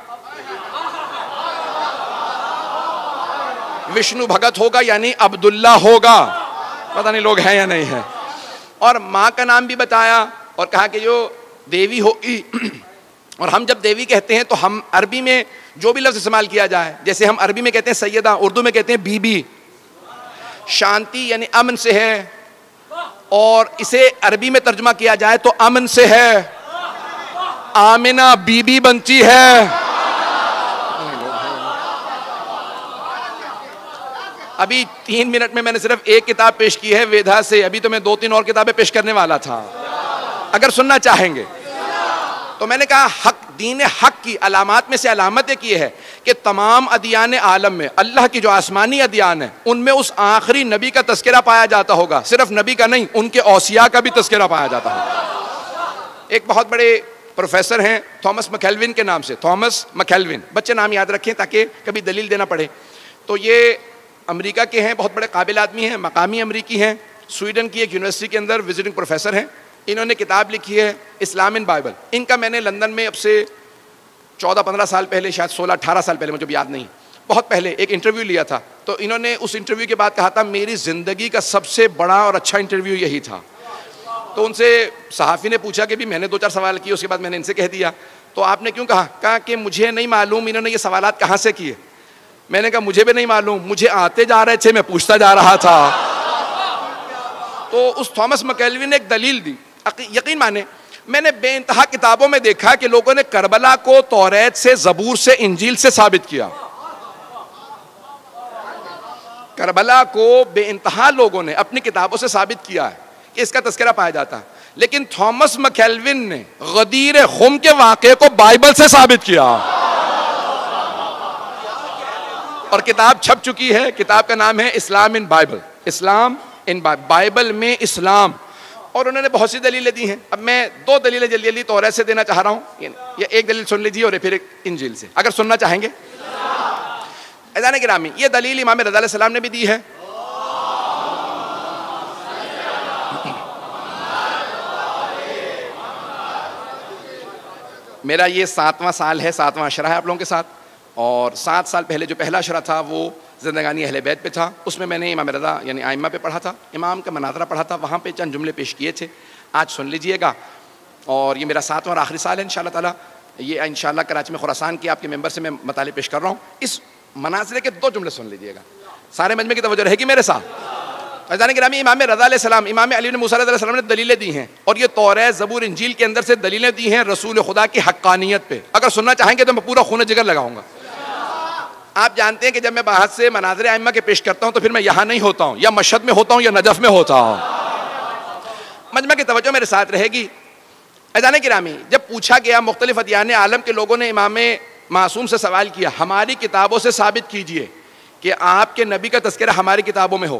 وشنو بھگت ہوگا, یعنی عبداللہ ہوگا. پتہ نہیں لوگ ہیں یا نہیں ہے. اور ماں کا نام بھی بتایا, اور کہا کہ جو دیوی ہوگی, اور ہم جب دیوی کہتے ہیں تو ہم عربی میں جو بھی لفظ استعمال کیا جائے, جیسے ہم عربی میں کہتے ہیں سیدہ, اردو میں کہتے ہیں بی بی. شانتی یعنی امن سے ہے, اور اسے عربی میں ترجمہ کیا جائے تو امن سے ہے. آمنہ بی بی بنتی ہے. ابھی 3 منٹ میں نے صرف ایک کتاب پیش کی ہے ویدھا سے, ابھی تو میں 2-3 اور کتابیں پیش کرنے والا تھا, اگر سننا چاہیں گے. تو میں نے کہا حق دین حق کی علامات میں سے علامت ایک یہ ہے کہ تمام ادیان عالم میں اللہ کی جو آسمانی ادیان ہیں ان میں اس آخری نبی کا تذکرہ پایا جاتا ہوگا، صرف نبی کا نہیں، ان کے اوصیاء کا بھی تذکرہ پایا جاتا ہوگا۔ ایک بہت بڑے پروفیسر ہیں تھامس مکیلون کے نام سے، تھامس مکیلون، بچے نام یاد رکھیں تاکہ کبھی دلیل دینا پڑے۔ تو یہ امریکہ کے ہیں، بہت بڑے قابل آدمی ہیں، مقامی امریکی ہیں، سویڈن کی ایک یونیورسٹی کے اندر وزٹنگ پروفیسر ہیں۔ انہوں نے کتاب لکھی ہے اسلام ان بائبل۔ ان کا میں نے لندن میں اب سے 14-15 سال پہلے، شاید 16-18 سال پہلے، مجھے اب یاد نہیں، بہت پہلے ایک انٹرویو لیا تھا۔ تو انہوں نے اس انٹرویو کے بعد کہا تھا میری زندگی کا سب سے بڑا اور اچھا انٹرویو یہی تھا۔ تو ان سے صحافی نے پوچھا کہ بھی میں نے 2-4 سوال کیے، اس کے بعد میں نے ان سے کہہ دیا تو آپ نے کیوں کہا؟ کہا کہ مجھے نہیں معلوم انہوں نے یہ سوالات کہاں سے کیے۔ میں نے کہا مجھے بھی نہیں معلوم، مجھے آتے جا رہے تھے، میں پوچھتا جا رہا تھا۔ تو اس تھامس مکیلون نے ایک دلیل دی، یقین مانے میں نے بے انتہا کتابوں میں دیکھا کہ لوگوں نے کربلا کو توریت سے، زبور سے، انجیل سے ثابت کیا۔ کربلا کو بے انتہا لوگوں نے اپنی کتابوں سے ثابت کیا ہے کہ اس کا تذکرہ پایا جاتا ہے، لیکن تھامس مکیلون نے غدیر خم کے واقعے کو بائبل سے ثابت کیا، اور کتاب چھپ چکی ہے۔ کتاب کا نام ہے اسلام ان بائبل، اسلام ان بائبل میں اسلام، اور انہوں نے بہت سی دلیلیں دی ہیں۔ اب میں 2 دلیلیں جلدی جلدی توریت سے دینا چاہ رہا ہوں، یہ ایک دلیل سن لیجیے اور پھر ایک انجیل سے، اگر سننا چاہیں گے۔ عزیزان گرامی، یہ دلیل امام رضا علیہ السلام نے بھی دی ہے، میرا یہ 7واں سال ہے، 7واں عشرہ ہے آپ لوگوں کے ساتھ، اور 7 سال پہلے جو پہلا عشرہ تھا وہ زندگانی اہل بیت پہ تھا، اس میں نے امام رضا یعنی ائمہ پہ پڑھا تھا، امام کا مناظرہ پڑھا تھا، وہاں پہ چند جملے پیش کیے تھے، آج سن لیجئے گا۔ اور یہ میرا 7واں اور آخری سال ہے انشاءاللہ تعالیٰ، یہ انشاءاللہ کراچی میں خراسان کی آپ کے ممبر سے میں مطالب پیش کر رہا ہوں۔ اس مناظرے کے 2 جملے سن لیجئے گا، سارے مجمع کی توجہ رہے گی میرے ساتھ۔ عزیزان گرامی، امام رضا علیہ السلام، امام علی بن موسیٰ علیہ السلام نے دلیلیں دی ہیں، اور یہ توریت، زبور، انجیل کے اندر سے دلیلیں دی ہیں رسول خدا کی حقانیت پہ۔ اگر سننا چاہیں گے تو میں پورا خون جگر لگاؤں گا۔ آپ جانتے ہیں کہ جب میں باہر سے مناظر ائمہ کے پیش کرتا ہوں تو پھر میں یہاں نہیں ہوتا ہوں، یا مشہد میں ہوتا ہوں یا نجف میں ہوتا ہوں۔ مجمع کی توجہ میرے ساتھ رہے گی۔ عزیزان گرامی، جب پوچھا گیا مختلف ادیان عالم کے لوگوں نے امام معصوم سے سوال کیا ہماری کتابوں سے ثابت کیجئے کہ آپ کے نبی کا تذکرہ ہماری کتابوں میں ہو،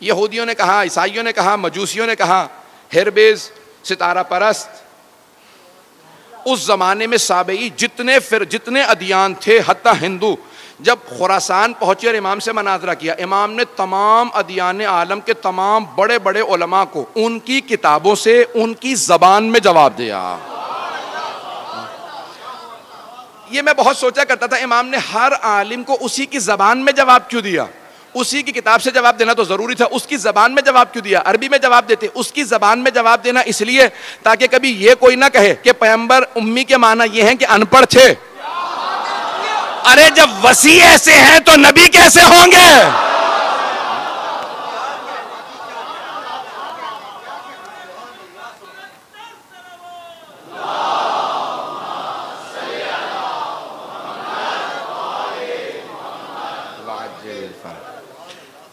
یہودیوں نے کہا، عیسائیوں نے کہا، مجوسیوں نے کہا، ہربیز، ستارہ پرست، اس زمانے میں سابعی جتنے ادیان تھے حتی ہندو، جب خراسان پہنچے اور امام سے مناظرہ کیا، امام نے تمام ادیان عالم کے تمام بڑے بڑے علماء کو ان کی کتابوں سے ان کی زبان میں جواب دیا۔ یہ میں بہت سوچا کرتا تھا، امام نے ہر عالم کو اسی کی زبان میں جواب کیوں دیا؟ اسی کی کتاب سے جواب دینا تو ضروری تھا، اس کی زبان میں جواب کیوں دیا؟ عربی میں جواب دیتے، اس کی زبان میں جواب دینا اس لیے تاکہ کبھی یہ کوئی نہ کہے کہ پیغمبر امی کے معنی یہ ہیں کہ ان پڑھ تھے۔ ارے جب وسیع ایسے ہیں تو نبی کیسے ہوں گے؟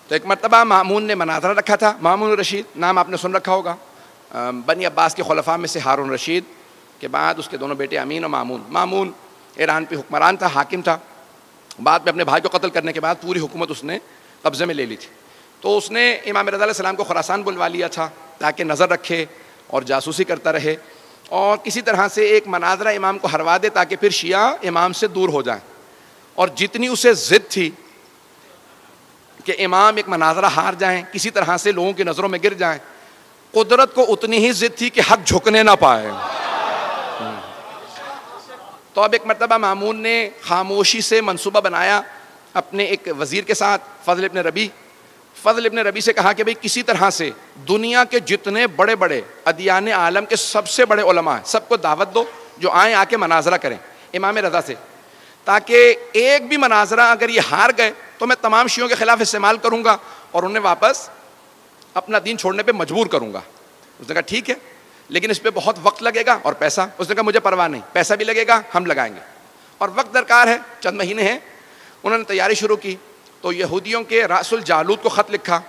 تو ایک مرتبہ مامون نے مناظرہ رکھا تھا، مامون رشید، نام آپ نے سن رکھا ہوگا، بنی عباس کے خلفاء میں سے ہارون رشید کے بعد اس کے دونوں بیٹے امین اور مامون۔ مامون ایران پہ حکمران تھا، حاکم تھا، بعد میں اپنے بھائی کو قتل کرنے کے بعد پوری حکومت اس نے قبضے میں لے لی تھی۔ تو اس نے امام رضا علیہ السلام کو خراسان بلوا لیا تھا تاکہ نظر رکھے اور جاسوسی کرتا رہے، اور کسی طرح سے ایک مناظرہ امام کو ہروا دے تاکہ پھر شیعہ امام سے دور ہو جائیں۔ اور جتنی اسے ضد تھی کہ امام ایک مناظرہ ہار جائیں، کسی طرح سے لوگوں کی نظروں میں گر جائیں، قدرت کو اتنی ہی ضد تھی کہ حق جھکنے نہ پائے۔ تو اب ایک مرتبہ مامون نے خاموشی سے منصوبہ بنایا اپنے ایک وزیر کے ساتھ، فضل ابن ربی۔ فضل ابن ربی سے کہا کہ بھئی کسی طرح سے دنیا کے جتنے بڑے بڑے ادیان عالم کے سب سے بڑے علماء ہیں سب کو دعوت دو، جو آئیں آ کے مناظرہ کریں امام رضا سے، تاکہ ایک بھی مناظرہ اگر یہ ہار گئے تو میں تمام شیعوں کے خلاف استعمال کروں گا اور انہیں واپس اپنا دین چھوڑنے پہ مجبور کروں گا۔ اس نے کہا ٹھیک ہے، لیکن اس پہ بہت وقت لگے گا اور پیسہ۔ اس نے کہا مجھے پرواہ نہیں، پیسہ بھی لگے گا، ہم لگائیں گے، اور وقت درکار ہے، چند مہینے ہیں۔ انہوں نے تیاری شروع کی، تو یہودیوں کے راس الجالوت کو خط لکھا،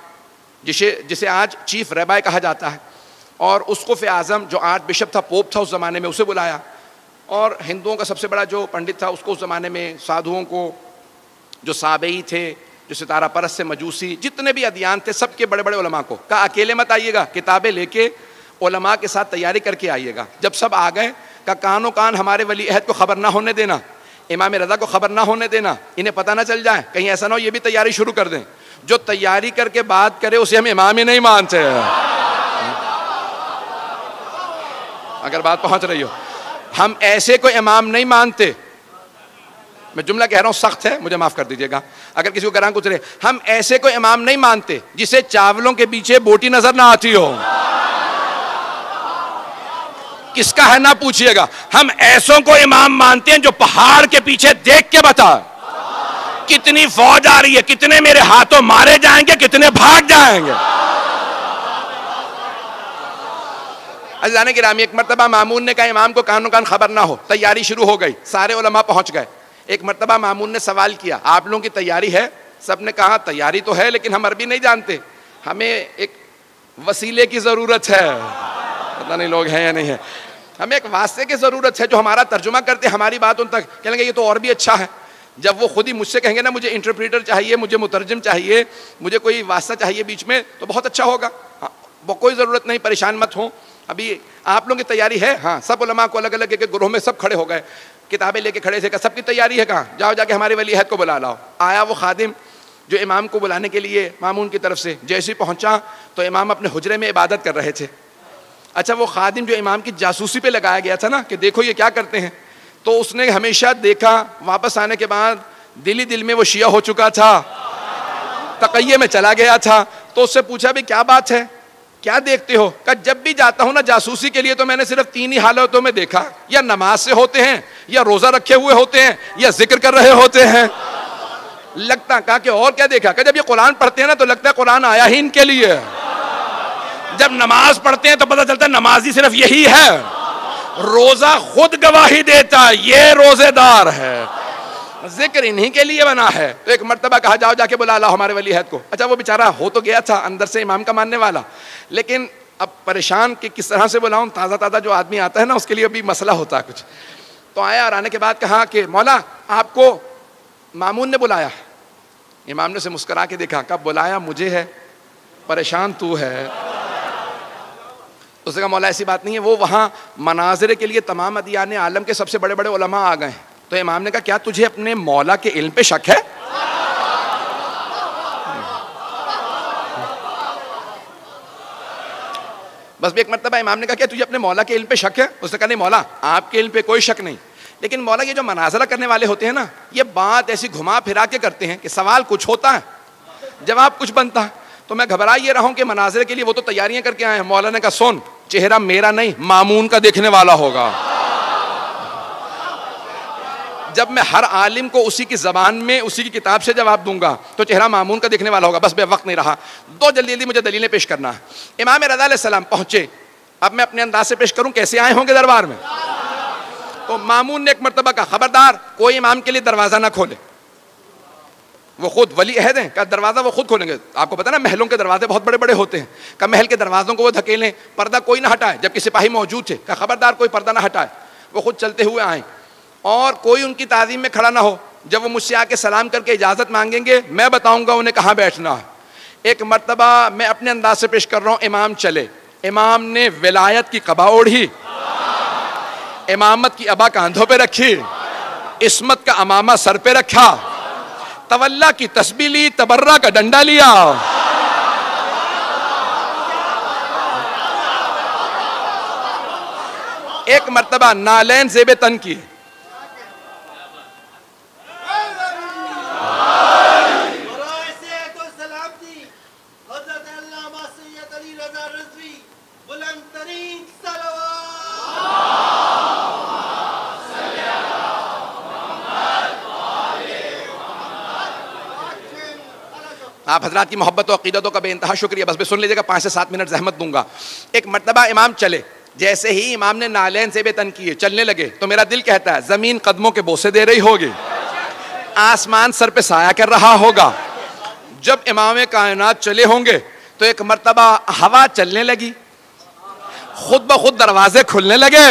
جسے آج چیف ریبائی کہا جاتا ہے، اور اسقف اعظم جو آرچ بشپ تھا، پوپ تھا اس زمانے میں، اسے بلایا، اور ہندوؤں کا سب سے بڑا جو پنڈت تھا اس کو اس زمانے میں سادھوؤں کو جو سابئی تھے جو ستارہ پرست سے مجوسی جتنے بھی ادیان تھے سب کے بڑے بڑے علماء کو کہا اکیلے مت آئیے گا, کتابیں لے کے علماء کے ساتھ تیاری کر کے آئیے گا. جب سب آ گئے کہا کان و کان ہمارے ولی عہد کو خبر نہ ہونے دینا, امام رضا کو خبر نہ ہونے دینا, انہیں پتہ نہ چل جائے, کہیں ایسا نہ ہو یہ بھی تیاری شروع کر دیں. جو تیاری کر کے بات کرے اسے ہم امام ہی نہیں مانتے. اگر بات پہنچ رہی ہو, ہم ایسے کوئی امام نہیں مانتے. میں جملہ کہہ رہا ہوں سخت ہے, مجھے معاف کر دیجیے گا اگر کسی کو گراں گزرے. ہم ایسے کوئی امام نہیں مانتے جسے چاولوں کے پیچھے بوٹی نظر نہ آتی ہو. کس کا ہے نہ پوچھئے گا. ہم ایسوں کو امام مانتے ہیں جو پہاڑ کے پیچھے دیکھ کے بتا کتنی فوج آ رہی ہے, کتنے میرے ہاتھوں مارے جائیں گے, کتنے بھاگ جائیں گے. عزیزان گرامی, ایک مرتبہ مامون نے کہا امام کو کان و کان خبر نہ ہو. تیاری شروع ہو گئی, سارے علماء پہنچ گئے. ایک مرتبہ مامون نے سوال کیا آپ لوگوں کی تیاری ہے؟ سب نے کہا تیاری تو ہے لیکن ہم عربی نہیں جانتے, ہمیں ایک وسیلے کی ضرورت ہے. پتہ نہیں لوگ ہیں یا نہیں ہیں. ہمیں ایک واسطے کی ضرورت ہے جو ہمارا ترجمہ کرتے ہماری بات ان تک. کہیں گے یہ تو اور بھی اچھا ہے. جب وہ خود ہی مجھ سے کہیں گے نا مجھے انٹرپریٹر چاہیے, مجھے مترجم چاہیے, مجھے کوئی واسطہ چاہیے بیچ میں, تو بہت اچھا ہوگا. وہ کوئی ضرورت نہیں, پریشان مت ہوں. ابھی آپ لوگوں کی تیاری ہے؟ ہاں. سب علماء کو الگ الگ ایک گروہ میں سب کھڑے ہو گئے, کتابیں لے کے کھڑے تھے. کہ سب کی تیاری ہے؟ کہاں جاؤ جا کے ہمارے ولی عہد کو بلا لاؤ. آیا وہ خادم جو امام کو بلانے کے لیے مامون کی طرف سے. جیسے ہی پہنچا تو امام اپنے حجرے میں عبادت کر رہے تھے. اچھا وہ خادم جو امام کی جاسوسی پہ لگایا گیا تھا نا کہ دیکھو یہ کیا کرتے ہیں, تو اس نے ہمیشہ دیکھا. واپس آنے کے بعد دل ہی دل میں وہ شیعہ ہو چکا تھا, تقیے میں چلا گیا تھا. تو اس سے پوچھا بھی کیا بات ہے, کیا دیکھتے ہو؟ کہ جب بھی جاتا ہوں نا جاسوسی کے لیے تو میں نے صرف 3 ہی حالتوں میں دیکھا, یا نماز سے ہوتے ہیں, یا روزہ رکھے ہوئے ہوتے ہیں, یا ذکر کر رہے ہوتے ہیں. لگتا کہا کہ اور کیا دیکھا؟ کہ جب یہ قرآن پڑھتے ہیں نا تو لگتا ہے قرآن آیا ہی ان کے لیے. جب نماز پڑھتے ہیں تو پتہ چلتا ہے نمازی صرف یہی ہے. روزہ خود گواہی دیتا یہ روزے دار ہے, ذکر انہی کے لیے بنا ہے. تو ایک مرتبہ کہا جاؤ جا کے بلا لاؤ ہمارے ولی عہد کو. اچھا وہ بیچارہ ہو تو گیا تھا اندر سے امام کا ماننے والا, لیکن اب پریشان کہ کس طرح سے بلاؤں. تازہ تازہ جو آدمی آتا ہے نا اس کے لیے ابھی مسئلہ ہوتا ہے کچھ. تو آیا اور آنے کے بعد کہا کہ مولا آپ کو مامون نے بلایا. امام نے اسے مسکرا کے دیکھا, کب بلایا مجھے ہے, پریشان تو ہے. اس نے کہا مولا ایسی بات نہیں ہے, وہ وہاں مناظرے کے لیے تمام ادیان عالم کے سب سے بڑے بڑے علماء آ گئے ہیں. تو امام نے کہا کیا تجھے اپنے مولا کے علم پہ شک ہے؟ بس ایک مرتبہ امام نے کہا کیا تجھے اپنے مولا کے علم پہ شک ہے؟ اس نے کہا نہیں مولا آپ کے علم پہ کوئی شک نہیں, لیکن مولا یہ جو مناظرہ کرنے والے ہوتے ہیں نا یہ بات ایسی گھما پھرا کے کرتے ہیں کہ سوال کچھ ہوتا ہے جواب کچھ بنتا ہے. تو میں گھبرا یہ رہا ہوں کہ مناظرے کے لیے وہ تو تیاریاں کر کے آئے ہیں. مولا نے کہا سن, چہرہ میرا نہیں مامون کا دیکھنے والا ہوگا. جب میں ہر عالم کو اسی کی زبان میں اسی کی کتاب سے جواب دوں گا تو چہرہ مامون کا دیکھنے والا ہوگا. بس بے وقت نہیں رہا, جلدی جلدی مجھے دلیلیں پیش کرنا ہے. امام رضا علیہ السلام پہنچے. اب میں اپنے انداز سے پیش کروں کیسے آئے ہوں گے دربار میں. تو مامون نے ایک مرتبہ کہا خبردار کوئی امام کے لیے دروازہ نہ کھولے. وہ خود ولی عہد ہیں, کہ دروازہ وہ خود کھولیں گے. آپ کو پتا نا محلوں کے دروازے بہت بڑے بڑے ہوتے ہیں, کہ محل کے دروازوں کو وہ دھکیلیں, پردہ کوئی نہ ہٹائے. جبکہ سپاہی موجود تھے, کہ خبردار کوئی پردہ نہ ہٹائے. وہ خود چلتے ہوئے آئیں اور کوئی ان کی تعظیم میں کھڑا نہ ہو. جب وہ مجھ سے آ کے سلام کر کے اجازت مانگیں گے میں بتاؤں گا انہیں کہاں بیٹھنا ہے. ایک مرتبہ میں اپنے انداز سے پیش کر رہا ہوں, امام چلے. امام نے ولایت کی قبا اوڑھی, امامت کی ابا کاندھوں پہ رکھی, عصمت کا امامہ سر پہ رکھا, تولا کی تسبیح لی, تبرہ کا ڈنڈا لیا. ایک مرتبہ نالین زیب تن کی. آپ حضرات کی محبت و عقیدتوں کا بے انتہا شکریہ. بس سن لیجیے گا, 5 سے 7 منٹ زحمت دوں گا. ایک مرتبہ امام چلے, جیسے ہی امام نے نالین سے بے تن کیے چلنے لگے تو میرا دل کہتا ہے زمین قدموں کے بوسے دے رہی ہوگی, آسمان سر پہ سایہ کر رہا ہوگا. جب امام کائنات چلے ہوں گے تو ایک مرتبہ ہوا چلنے لگی, خود بخود دروازے کھلنے لگے,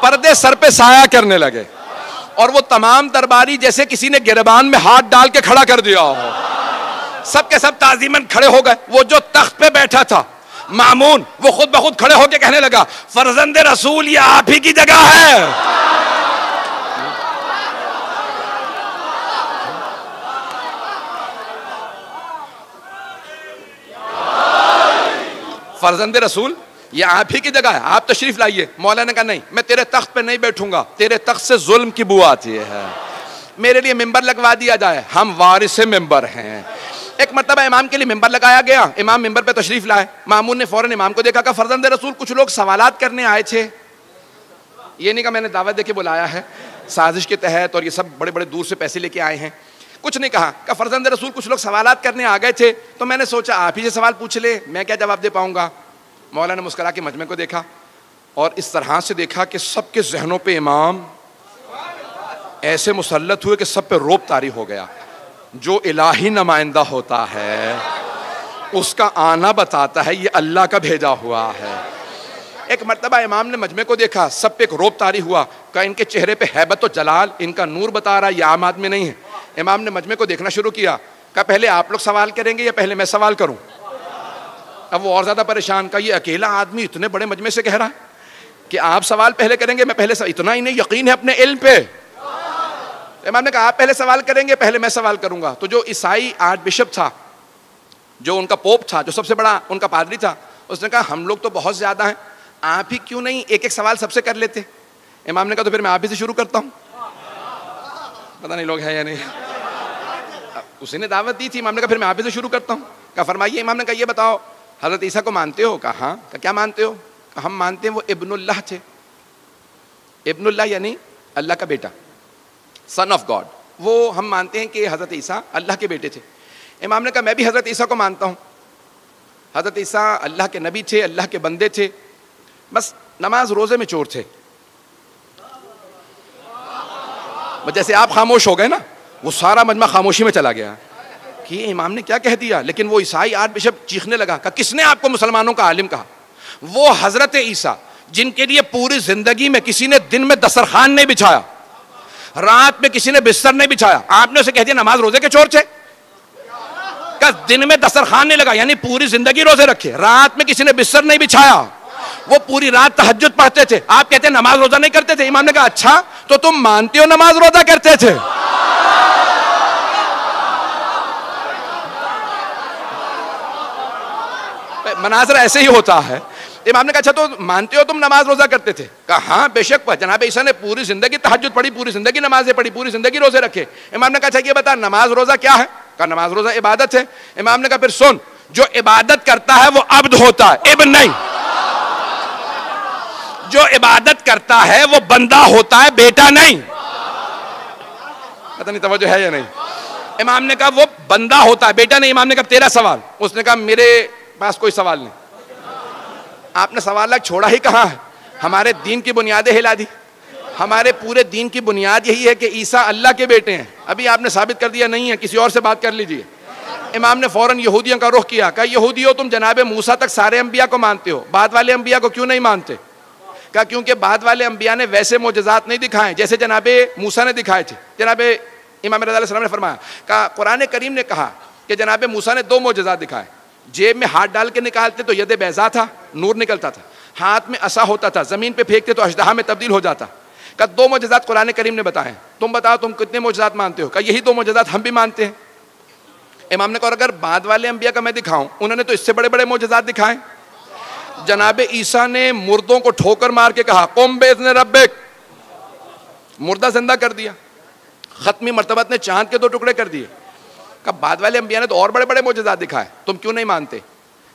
پردے سر پہ سایہ کرنے لگے اور وہ تمام درباری جیسے کسی نے گریبان میں ہاتھ ڈال کے کھڑا کر دیا ہو، سب کے سب تعظیماً کھڑے ہو گئے. وہ جو تخت پہ بیٹھا تھا مامون، وہ خود بخود کھڑے ہو کے کہنے لگا فرزند رسول یہ آپ ہی کی جگہ ہے. فرزند رسول یہ آپ ہی کی جگہ ہے، آپ تشریف لائیے. مولا نے کہا نہیں، میں تیرے تخت پہ نہیں بیٹھوں گا، تیرے تخت سے ظلم کی بو آتی ہے، میرے لیے ممبر لگوا دیا جائے، ہم وارث ممبر ہیں. ایک مرتبہ امام کے لیے ممبر لگایا گیا، امام ممبر پہ تشریف لائے. مامون نے فوراً امام کو دیکھا کہ فرزند رسول کچھ لوگ سوالات کرنے آئے تھے. یہ نہیں کہ میں نے دعوت دے کے بلایا ہے سازش کے تحت اور یہ سب بڑے بڑے دور سے پیسے لے کے آئے ہیں، کچھ نہیں کہا. کہ فرزند رسول کچھ لوگ سوالات کرنے آ گئے تھے تو میں نے سوچا آپ ہی سے سوال پوچھ لے، میں کیا جواب دے پاؤں گا. مولا نے مسکرا کے مجمع کو دیکھا اور اس طرح سے دیکھا کہ سب کے ذہنوں پہ امام ایسے مسلط ہوئے کہ سب پہ روب طاری ہو گیا. جو الہی نمائندہ ہوتا ہے اس کا آنا بتاتا ہے یہ اللہ کا بھیجا ہوا ہے. ایک مرتبہ امام نے مجمع کو دیکھا، سب پہ ایک روب طاری ہوا کہ ان کے چہرے پہ ہیبت و جلال، ان کا نور بتا رہا ہے یہ عام آدمی نہیں ہے. امام نے مجمع کو دیکھنا شروع کیا، کہا پہلے آپ لوگ سوال کریں گے یا پہلے میں سوال کروں. اب وہ اور زیادہ پریشان، کہ یہ اکیلا آدمی اتنے بڑے مجمع سے کہہ رہا ہے کہ آپ سوال پہلے کریں گے، میں پہلے اتنا ہی نہیں یقین ہے اپنے علم پہ. امام نے کہا آپ پہلے سوال کریں گے پہلے میں سوال کروں گا. تو جو عیسائی آرچ بشپ تھا، جو ان کا پوپ تھا، جو سب سے بڑا ان کا پادری تھا، اس نے کہا ہم لوگ تو بہت زیادہ ہیں، آپ ہی کیوں نہیں ایک ایک سوال سب سے کر لیتے. امام نے کہا تو پھر میں آپ ہی سے شروع کرتا ہوں. پتہ نہیں لوگ ہیں یا نہیں، اسی نے دعوت دی تھی. امام نے کہا پھر میں آپ ہی سے شروع کرتا ہوں. کہا فرمائیے. امام نے کہا یہ بتاؤ حضرت عیسیٰ کو مانتے ہو؟ کہا ہاں. کہا کیا مانتے ہو؟ کہا ہم مانتے ہیں وہ ابن اللہ تھے. ابن اللہ یعنی اللہ کا بیٹا، سن آف گاڈ. وہ ہم مانتے ہیں کہ حضرت عیسیٰ اللہ کے بیٹے تھے. امام نے کہا میں بھی حضرت عیسیٰ کو مانتا ہوں. حضرت عیسیٰ اللہ کے نبی تھے، اللہ کے بندے تھے، بس نماز روزے میں چور تھے. جیسے آپ خاموش ہو گئے نا، وہ سارا مجمع خاموشی میں چلا گیا کہ امام نے کیا کہہ دیا. لیکن وہ عیسائی آرچ بشپ چیخنے لگا کہ کس نے آپ کو مسلمانوں کا عالم کہا؟ وہ حضرت عیسیٰ جن کے لیے پوری زندگی میں کسی نے دن میں دسترخوان نہیں بچھایا، رات میں کسی نے بستر نہیں بچھایا، آپ نے اسے کہہ دیا نماز روزے کے چور تھے. کہ دن میں دسترخوان نہیں لگا یعنی پوری زندگی روزے رکھے، رات میں کسی نے بستر نہیں بچھایا، وہ پوری رات تہجد پڑھتے تھے، آپ کہتے ہیں نماز روزہ نہیں کرتے تھے. امام نے کہا اچھا تو تم مانتے ہو نماز روزہ کرتے تھے؟ مناظر ایسے ہی ہوتا ہے. امام نے کہا اچھا تو مانتے ہو تم نماز روزہ کرتے تھے؟ کہا ہاں بے شک. جناب عیسیٰ نے پوری زندگی تہجد پڑھی، پوری زندگی نمازیں پڑھی، پوری زندگی روزے رکھے. امام نے کہا اچھا یہ بتا نماز روزہ کیا ہے؟ کہا نماز روزہ عبادت ہے. امام نے کہا پھر سن، جو عبادت کرتا ہے وہ عبد ہوتا ہے، ابن نہیں. جو عبادت کرتا ہے وہ بندہ ہوتا ہے، بیٹا نہیں. پتہ نہیں توجہ ہے یا نہیں. امام نے کہا وہ بندہ ہوتا ہے، بیٹا نہیں. امام نے کہا تیرا سوال. اس نے کہا میرے پاس کوئی سوال نہیں. آپ نے سوال چھوڑا ہی کہاں ہے؟ ہمارے دین کی بنیادیں ہلا دی. ہمارے پورے دین کی بنیاد یہی ہے کہ عیسیٰ اللہ کے بیٹے ہیں. ابھی آپ نے ثابت کر دیا نہیں ہے، کسی اور سے بات کر لیجئے. امام نے فوراً یہودیوں کا رخ کیا. کہا یہودیوں تم جناب موسیٰ تک سارے انبیاء کو مانتے ہو، بعد والے انبیاء کو کیوں نہیں مانتے؟ کہا کیونکہ بعد والے انبیاء نے ویسے معجزات نہیں دکھائے جیسے جناب موسیٰ نے دکھائے تھے. جناب امام رضا علیہ السلام نے فرمایا کہ قرآن کریم نے کہا کہ جناب موسیٰ نے 2 معجزات دکھائے. جیب میں ہاتھ ڈال کے نکالتے تو ید بیضا تھا، نور نکلتا تھا. ہاتھ میں عصا ہوتا تھا، زمین پہ پھینکتے تو اژدہا میں تبدیل ہو جاتا. کہ 2 معجزات قرآن کریم نے بتائے. تم بتاؤ تم کتنے معجزات مانتے ہو؟ کہ یہی 2 معجزات ہم بھی مانتے ہیں. امام نے کہا اگر بعد والے انبیاء کا میں دکھاؤں، انہوں نے تو اس سے بڑے بڑے معجزات دکھائے. جناب عیسیٰ نے مردوں کو ٹھوکر مار کے کہا قم باذن ربک، مردہ زندہ کر دیا. ختمی مرتبت نے چاند کے 2 ٹکڑے کر دیے. کہ بعد والے انبیاء نے تو اور بڑے بڑے معجزات دکھائے، تم کیوں نہیں مانتے؟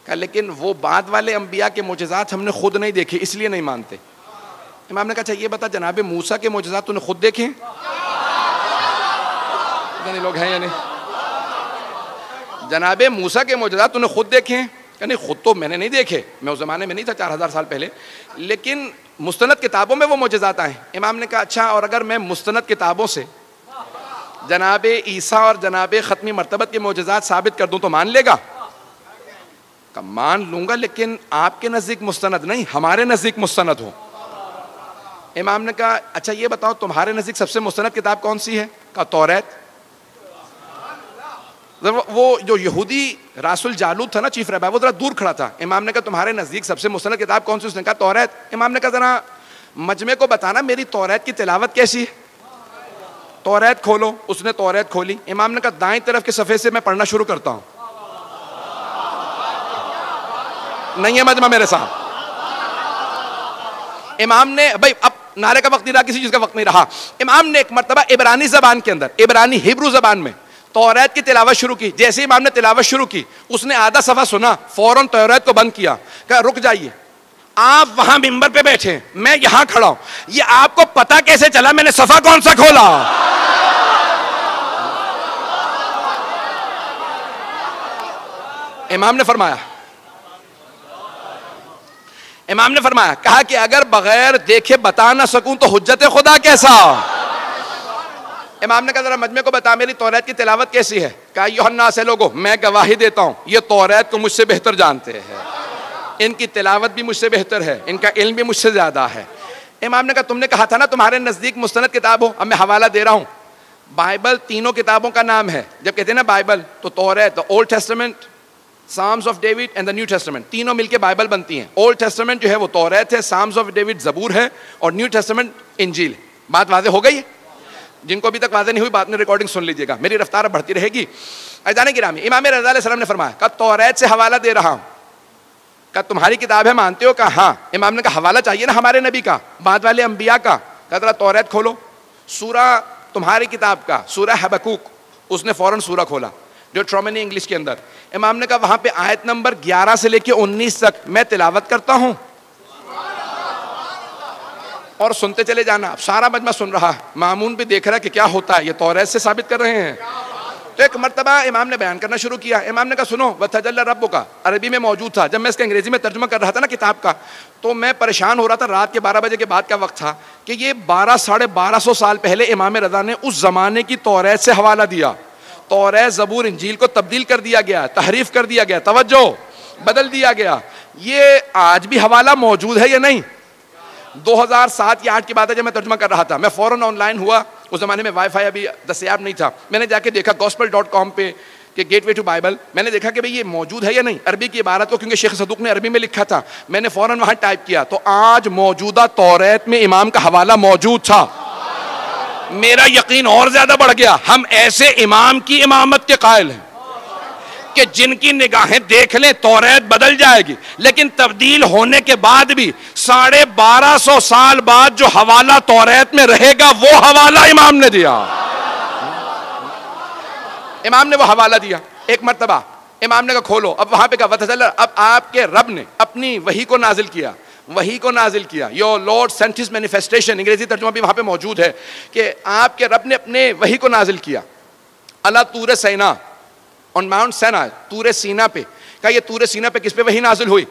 کہ لیکن وہ بعد والے انبیاء کے معجزات ہم نے خود نہیں دیکھے اس لیے نہیں مانتے. امام نے کہا اچھا یہ بتا جناب موسیٰ کے معجزات تو نے خود دیکھے؟ لوگ ہیں یا نہیں؟ جناب موسیٰ کے معجزات تو نے خود دیکھے ہیں؟ کہ نہیں خود تو میں نے نہیں دیکھے، میں اس زمانے میں نہیں تھا 4000 سال پہلے، لیکن مستند کتابوں میں وہ معجزات آئے. امام نے کہا اچھا اور اگر میں مستند کتابوں سے جناب عیسیٰ اور جناب ختمی مرتبت کے معجزات ثابت کر دوں تو مان لے گا؟ کہ مان لوں گا لیکن آپ کے نزدیک مستند نہیں، ہمارے نزدیک مستند ہو. امام نے کہا اچھا یہ بتاؤ تمہارے نزدیک سب سے مستند کتاب کون سی ہے؟ کہا توریت. وہ جو یہودی راس الجالوت تھا نا چیف رہبر, وہ ذرا دور کھڑا تھا. امام نے کہا تمہارے نزدیک سب سے مستند کتاب کون سی؟ اس نے کہا توریت. امام نے کہا ذرا مجمع کو بتانا میری توریت کی تلاوت کیسی ہے. توریت کھولو. اس نے توریت کھولی. امام نے کہا دائیں طرف کے صفحے سے میں پڑھنا شروع کرتا ہوں. نہیں ہے مجمع میرے ساتھ. امام نے بھائی اب نعرے کا وقت نہیں رہا, کسی چیز کا وقت نہیں رہا. امام نے ایک مرتبہ عبرانی زبان کے اندر, عبرانی ہیبرو زبان میں توریت کی تلاوت شروع کی. جیسے امام نے تلاوت شروع کی, اس نے آدھا صفحہ سنا, فوراً توریت کو بند کیا. کہا رک جائیے, آپ وہاں ممبر پہ بیٹھے, میں یہاں کھڑا ہوں, یہ آپ کو پتا کیسے چلا میں نے صفحہ کون سا کھولا؟ امام نے فرمایا کہا کہ اگر بغیر دیکھے بتا نہ سکوں تو حجت خدا کیسا؟ امام نے کہا ذرا مجمع کو بتا میری توریت کی تلاوت کیسی ہے؟ کہا ایھا الناس ہے لوگوں, میں گواہی دیتا ہوں یہ توریت کو مجھ سے بہتر جانتے ہیں, ان کی تلاوت بھی مجھ سے بہتر ہے, ان کا علم بھی مجھ سے زیادہ ہے. امام نے کہا تم نے کہا تھا نا تمہارے نزدیک مستند کتاب ہو, اب میں حوالہ دے رہا ہوں. بائبل تینوں کتابوں کا نام ہے. جب کہتے ہیں نا بائبل تو توریت, old testament, psalms of David and the new testament, تینوں مل کے بائبل بنتی ہیں. اولڈ ٹیسٹمنٹ جو ہے وہ توریت ہے, سامز آف ڈیوڈ زبور ہے, اور نیو ٹیسٹمنٹ انجیل. بات واضح ہو گئی؟ جن کو ابھی تک واضح نہیں ہوئی بعد میں ریکارڈنگ سن لیجیے گا, میری رفتار بڑھتی رہے گی. عزیزان گرامی, امام رضا علیہ السلام نے فرمایا کہ توریت سے حوالہ دے رہا ہوں. کہ تمہاری کتاب ہے مانتے ہو؟ کہا ہاں. امام نے کہا حوالہ چاہیے نا ہمارے نبی کا, بعد والے انبیاء کا. کہا ذرا توریت کھولو. سورہ تمہاری کتاب کا سورہ حبقوق, اس نے فوراً سورہ کھولا جو ٹرومنی انگلش کے اندر. امام نے کہا وہاں پہ آیت نمبر 11 سے لے کے 19 تک میں تلاوت کرتا ہوں اور سنتے چلے جانا. اب سارا مجمع سن رہا, مامون بھی دیکھ رہا کہ کیا ہوتا ہے, یہ توریت سے ثابت کر رہے ہیں. تو ایک مرتبہ امام نے بیان کرنا شروع کیا. امام نے کہا سنو, وَتَجَلَّى رَبُّكَ عربی میں موجود تھا. جب میں اس کا انگریزی میں ترجمہ کر رہا تھا نا کتاب کا, تو میں پریشان ہو رہا تھا. رات کے 12 بجے کے بعد کا وقت تھا کہ یہ 1200 سال پہلے امام رضا نے اس زمانے کی توریت سے حوالہ دیا. توریت زبور انجیل کو تبدیل کر دیا گیا, تحریف کر دیا گیا, توجہ بدل دیا گیا. یہ آج بھی حوالہ موجود ہے یا نہیں؟ 2007 یا 8 کی بات ہے جب میں ترجمہ کر رہا تھا. میں فوراً آن لائن ہوا. اس زمانے میں وائی فائی ابھی دستیاب نہیں تھا. میں نے جا کے دیکھا gospel.com پہ کہ گیٹ وے ٹو بائبل. میں نے دیکھا کہ بھئی یہ موجود ہے یا نہیں, عربی کی عبارت کو, کیونکہ شیخ صدوق نے عربی میں لکھا تھا. میں نے فوراً وہاں ٹائپ کیا تو آج موجودہ توریت میں امام کا حوالہ موجود تھا. میرا یقین اور زیادہ بڑھ گیا. ہم ایسے امام کی امامت کے قائل ہیں کہ جن کی نگاہیں دیکھ لیں توریت بدل جائے گی, لیکن تبدیل ہونے کے بعد بھی 1250 سال بعد جو حوالہ توریت میں رہے گا وہ حوالہ امام نے دیا. امام نے وہ حوالہ دیا. ایک مرتبہ امام نے کہا کھولو. اب وہاں پہ کہا وَتَجَلَّى, اب آپ کے رب نے اپنی وحی کو نازل کیا. وحی کو نازل کیا. Your lord sent his manifestation, انگریزی ترجمہ بھی وہاں پہ موجود ہے کہ آپ کے رب نے اپنے وحی کو نازل کیا. اللہ طور سینا, on Mount Sinai, طور سینا پہ. کہا یہ طور سینا پہ کس پہ وحی نازل ہوئی؟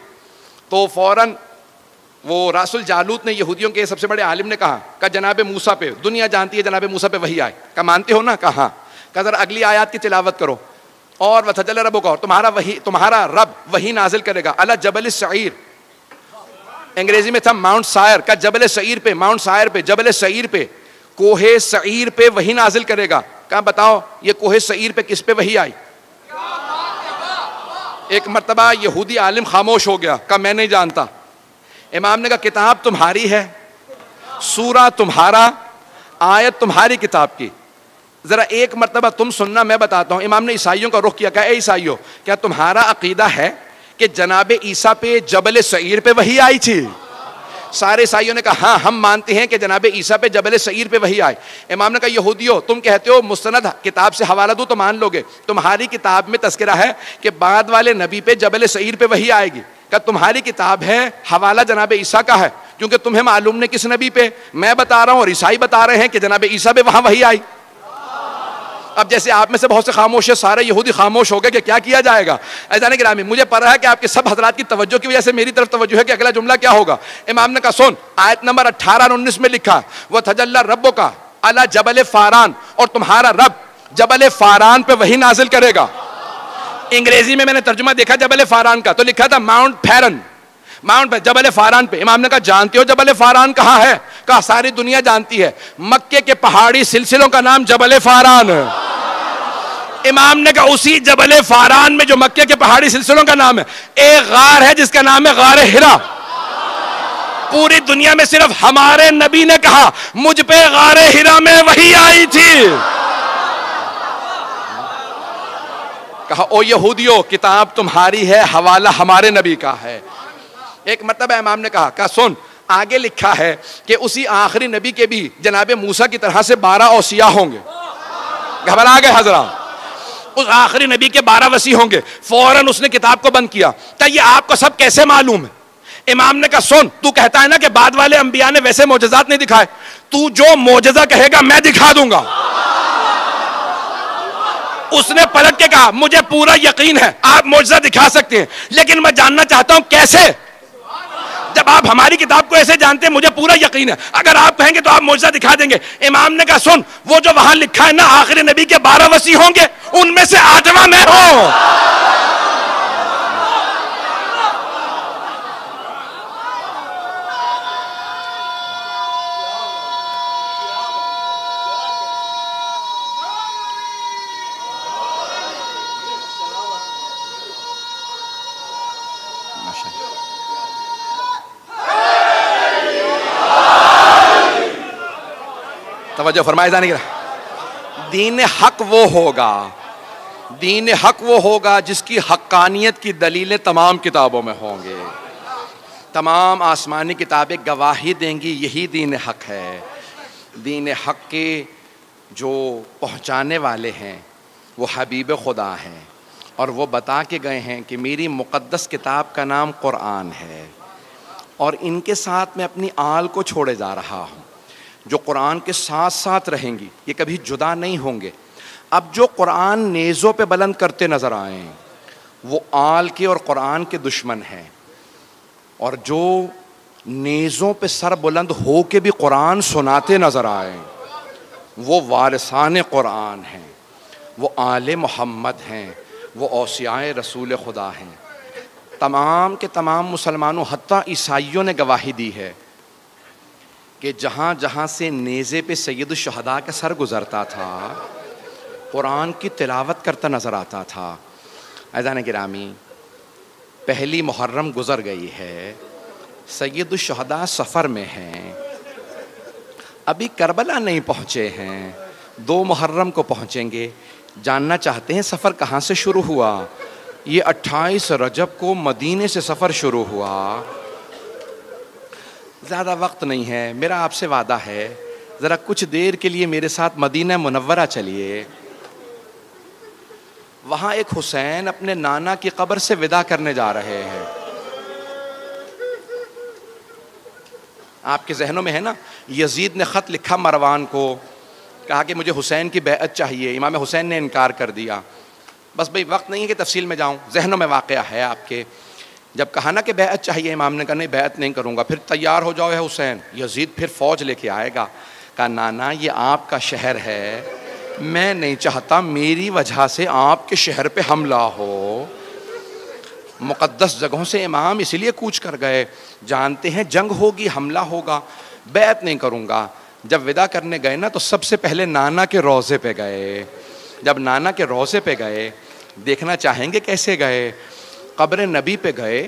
تو فوراً وہ راس الجالوت نے, یہودیوں کے سب سے بڑے عالم نے کہا جناب موسیٰ پہ, دنیا جانتی ہے جناب موسیٰ پہ وحی آئے. کہا مانتے ہو نا؟ کہا ہاں. کہا ذرا اگلی آیات کی تلاوت کرو. اور وَتَجَلَّى رَبُّكَ, اور تمہارا رب وحی نازل کرے گا علی جبل السعیر, انگریزی میں تھا ماؤنٹ سائر. کا جبل سعیر پہ, ماؤنٹ سائر پہ, جبل سعیر پہ, کوہ سعیر پہ وحی نازل کرے گا. کہا بتاؤ یہ کوہ سعیر پہ کس پہ وحی آئی؟ ایک مرتبہ یہودی عالم خاموش ہو گیا. کہا میں نہیں جانتا. امام نے کہا کتاب تمہاری ہے, سورہ تمہارا, آیت تمہاری کتاب کی, ذرا ایک مرتبہ تم سننا, میں بتاتا ہوں. امام نے عیسائیوں کا رخ کیا. کہا اے عیسائیوں, کیا تمہارا عقیدہ ہے کہ جناب عیسیٰ پہ جبل سعیر پہ وحی آئی تھی؟ سارے عیسائیوں نے کہا ہاں ہم مانتے ہیں کہ جناب عیسیٰ پہ جبل سعیر پہ وحی آئے. امام نے کہا یہودیو, تم کہتے ہو مستند کتاب سے حوالہ دو تو مان لو گے, تمہاری کتاب میں تذکرہ ہے کہ بعد والے نبی پہ جبل سعیر پہ وحی آئے گی. کہ تمہاری کتاب ہے, حوالہ جناب عیسیٰ کا ہے, کیونکہ تمہیں معلوم نہیں کس نبی پہ. میں بتا رہا ہوں اور عیسائی بتا رہے ہیں کہ جناب عیسیٰ پہ وہاں وحی آئی. اب جیسے آپ میں سے بہت سے خاموش ہیں, سارے یہودی خاموش ہو گئے کہ کیا کیا جائے گا. عزیزان گرامی, مجھے پتا ہے کہ آپ کے سب حضرات کی توجہ کی وجہ سے میری طرف توجہ ہے کہ اگلا جملہ کیا ہوگا. امام نے کہا سن, آیت نمبر 18 اور 19 میں لکھا وَتَجَلَّى رَبُّكَ عَلَى جبل فاران, اور تمہارا رب جبل فاران پہ وحی نازل کرے گا. انگریزی میں نے ترجمہ دیکھا جبل فاران کا, تو لکھا تھا ماؤنٹ فیرن. ماؤنٹ پہ جبل فاران پہ. امام نے کہا جانتے ہو جبل فاران کہاں ہے؟ کہا ساری دنیا جانتی ہے, مکے کے پہاڑی سلسلوں کا نام جبل فاران. امام نے کہا اسی جبل فاران میں جو مکے کے پہاڑی سلسلوں کا نام ہے, ایک غار ہے جس کا نام ہے غار حرا. پوری دنیا میں صرف ہمارے نبی نے کہا مجھ پہ غار حرا میں وحی آئی تھی. کہا او یہودیو کتاب تمہاری ہے, حوالہ ہمارے نبی کا ہے. ایک مرتبہ امام نے کہا سن, آگے لکھا ہے کہ اسی آخری نبی کے بھی جناب موسیٰ کی طرح سے 12 اوصیاء ہوں گے. گھبرا گئے حضرات, اس آخری نبی کے 12 وصی ہوں گے. فوراً اس نے کتاب کو بند کیا. کہ یہ آپ کو سب کیسے معلوم ہے؟ امام نے کہا سن, تو کہتا ہے نا کہ بعد والے انبیاء نے ویسے معجزات نہیں دکھائے, تو جو معجزہ کہے گا میں دکھا دوں گا. اس نے پلٹ کے کہا مجھے پورا یقین ہے آپ معجزہ دکھا سکتے ہیں, لیکن میں جاننا چاہتا ہوں کیسے. جب آپ ہماری کتاب کو ایسے جانتے ہیں مجھے پورا یقین ہے, اگر آپ کہیں گے تو آپ معجزہ دکھا دیں گے. امام نے کہا سن, وہ جو وہاں لکھا ہے نا آخری نبی کے 12 وصی ہوں گے, ان میں سے 8واں میں ہوں. توجہ فرمائے جانے کی. دین حق وہ ہوگا, دین حق وہ ہوگا جس کی حقانیت کی دلیلیں تمام کتابوں میں ہوں گے. تمام آسمانی کتابیں گواہی دیں گی یہی دین حق ہے. دین حق کے جو پہنچانے والے ہیں وہ حبیب خدا ہیں, اور وہ بتا کے گئے ہیں کہ میری مقدس کتاب کا نام قرآن ہے, اور ان کے ساتھ میں اپنی آل کو چھوڑے جا رہا ہوں جو قرآن کے ساتھ ساتھ رہیں گی, یہ کبھی جدا نہیں ہوں گے. اب جو قرآن نیزوں پہ بلند کرتے نظر آئیں وہ آل کے اور قرآن کے دشمن ہیں, اور جو نیزوں پہ سر بلند ہو کے بھی قرآن سناتے نظر آئیں وہ وارثان قرآن ہیں, وہ آل محمد ہیں, وہ اوصیاء رسول خدا ہیں. تمام کے تمام مسلمانوں حتیٰ عیسائیوں نے گواہی دی ہے کہ جہاں جہاں سے نیزے پہ سید الشہداء کا سر گزرتا تھا قرآن کی تلاوت کرتا نظر آتا تھا. عزیزان گرامی, پہلی محرم گزر گئی ہے, سید الشہداء سفر میں ہیں, ابھی کربلا نہیں پہنچے ہیں, 2 محرم کو پہنچیں گے. جاننا چاہتے ہیں سفر کہاں سے شروع ہوا؟ یہ 28 رجب کو مدینے سے سفر شروع ہوا. زیادہ وقت نہیں ہے, میرا آپ سے وعدہ ہے ذرا کچھ دیر کے لیے میرے ساتھ مدینہ منورہ چلیے. وہاں ایک حسین اپنے نانا کی قبر سے وداع کرنے جا رہے ہیں. آپ کے ذہنوں میں ہے نا, یزید نے خط لکھا مروان کو, کہا کہ مجھے حسین کی بیعت چاہیے. امام حسین نے انکار کر دیا. بس بھئی وقت نہیں ہے کہ تفصیل میں جاؤں, ذہنوں میں واقعہ ہے آپ کے. جب کہا نا کہ بیعت چاہیے, امام نے کہا نہیں بیعت نہیں کروں گا. پھر تیار ہو جاؤ ہے حسین, یزید پھر فوج لے کے آئے گا. کہا نانا یہ آپ کا شہر ہے, میں نہیں چاہتا میری وجہ سے آپ کے شہر پہ حملہ ہو. مقدس جگہوں سے امام اسی لیے کوچ کر گئے, جانتے ہیں جنگ ہوگی, حملہ ہوگا, بیعت نہیں کروں گا. جب وداع کرنے گئے نا تو سب سے پہلے نانا کے روضے پہ گئے. جب نانا کے روضے پہ گئے, دیکھنا چاہیں گے کیسے گئے, قبر نبی پہ گئے.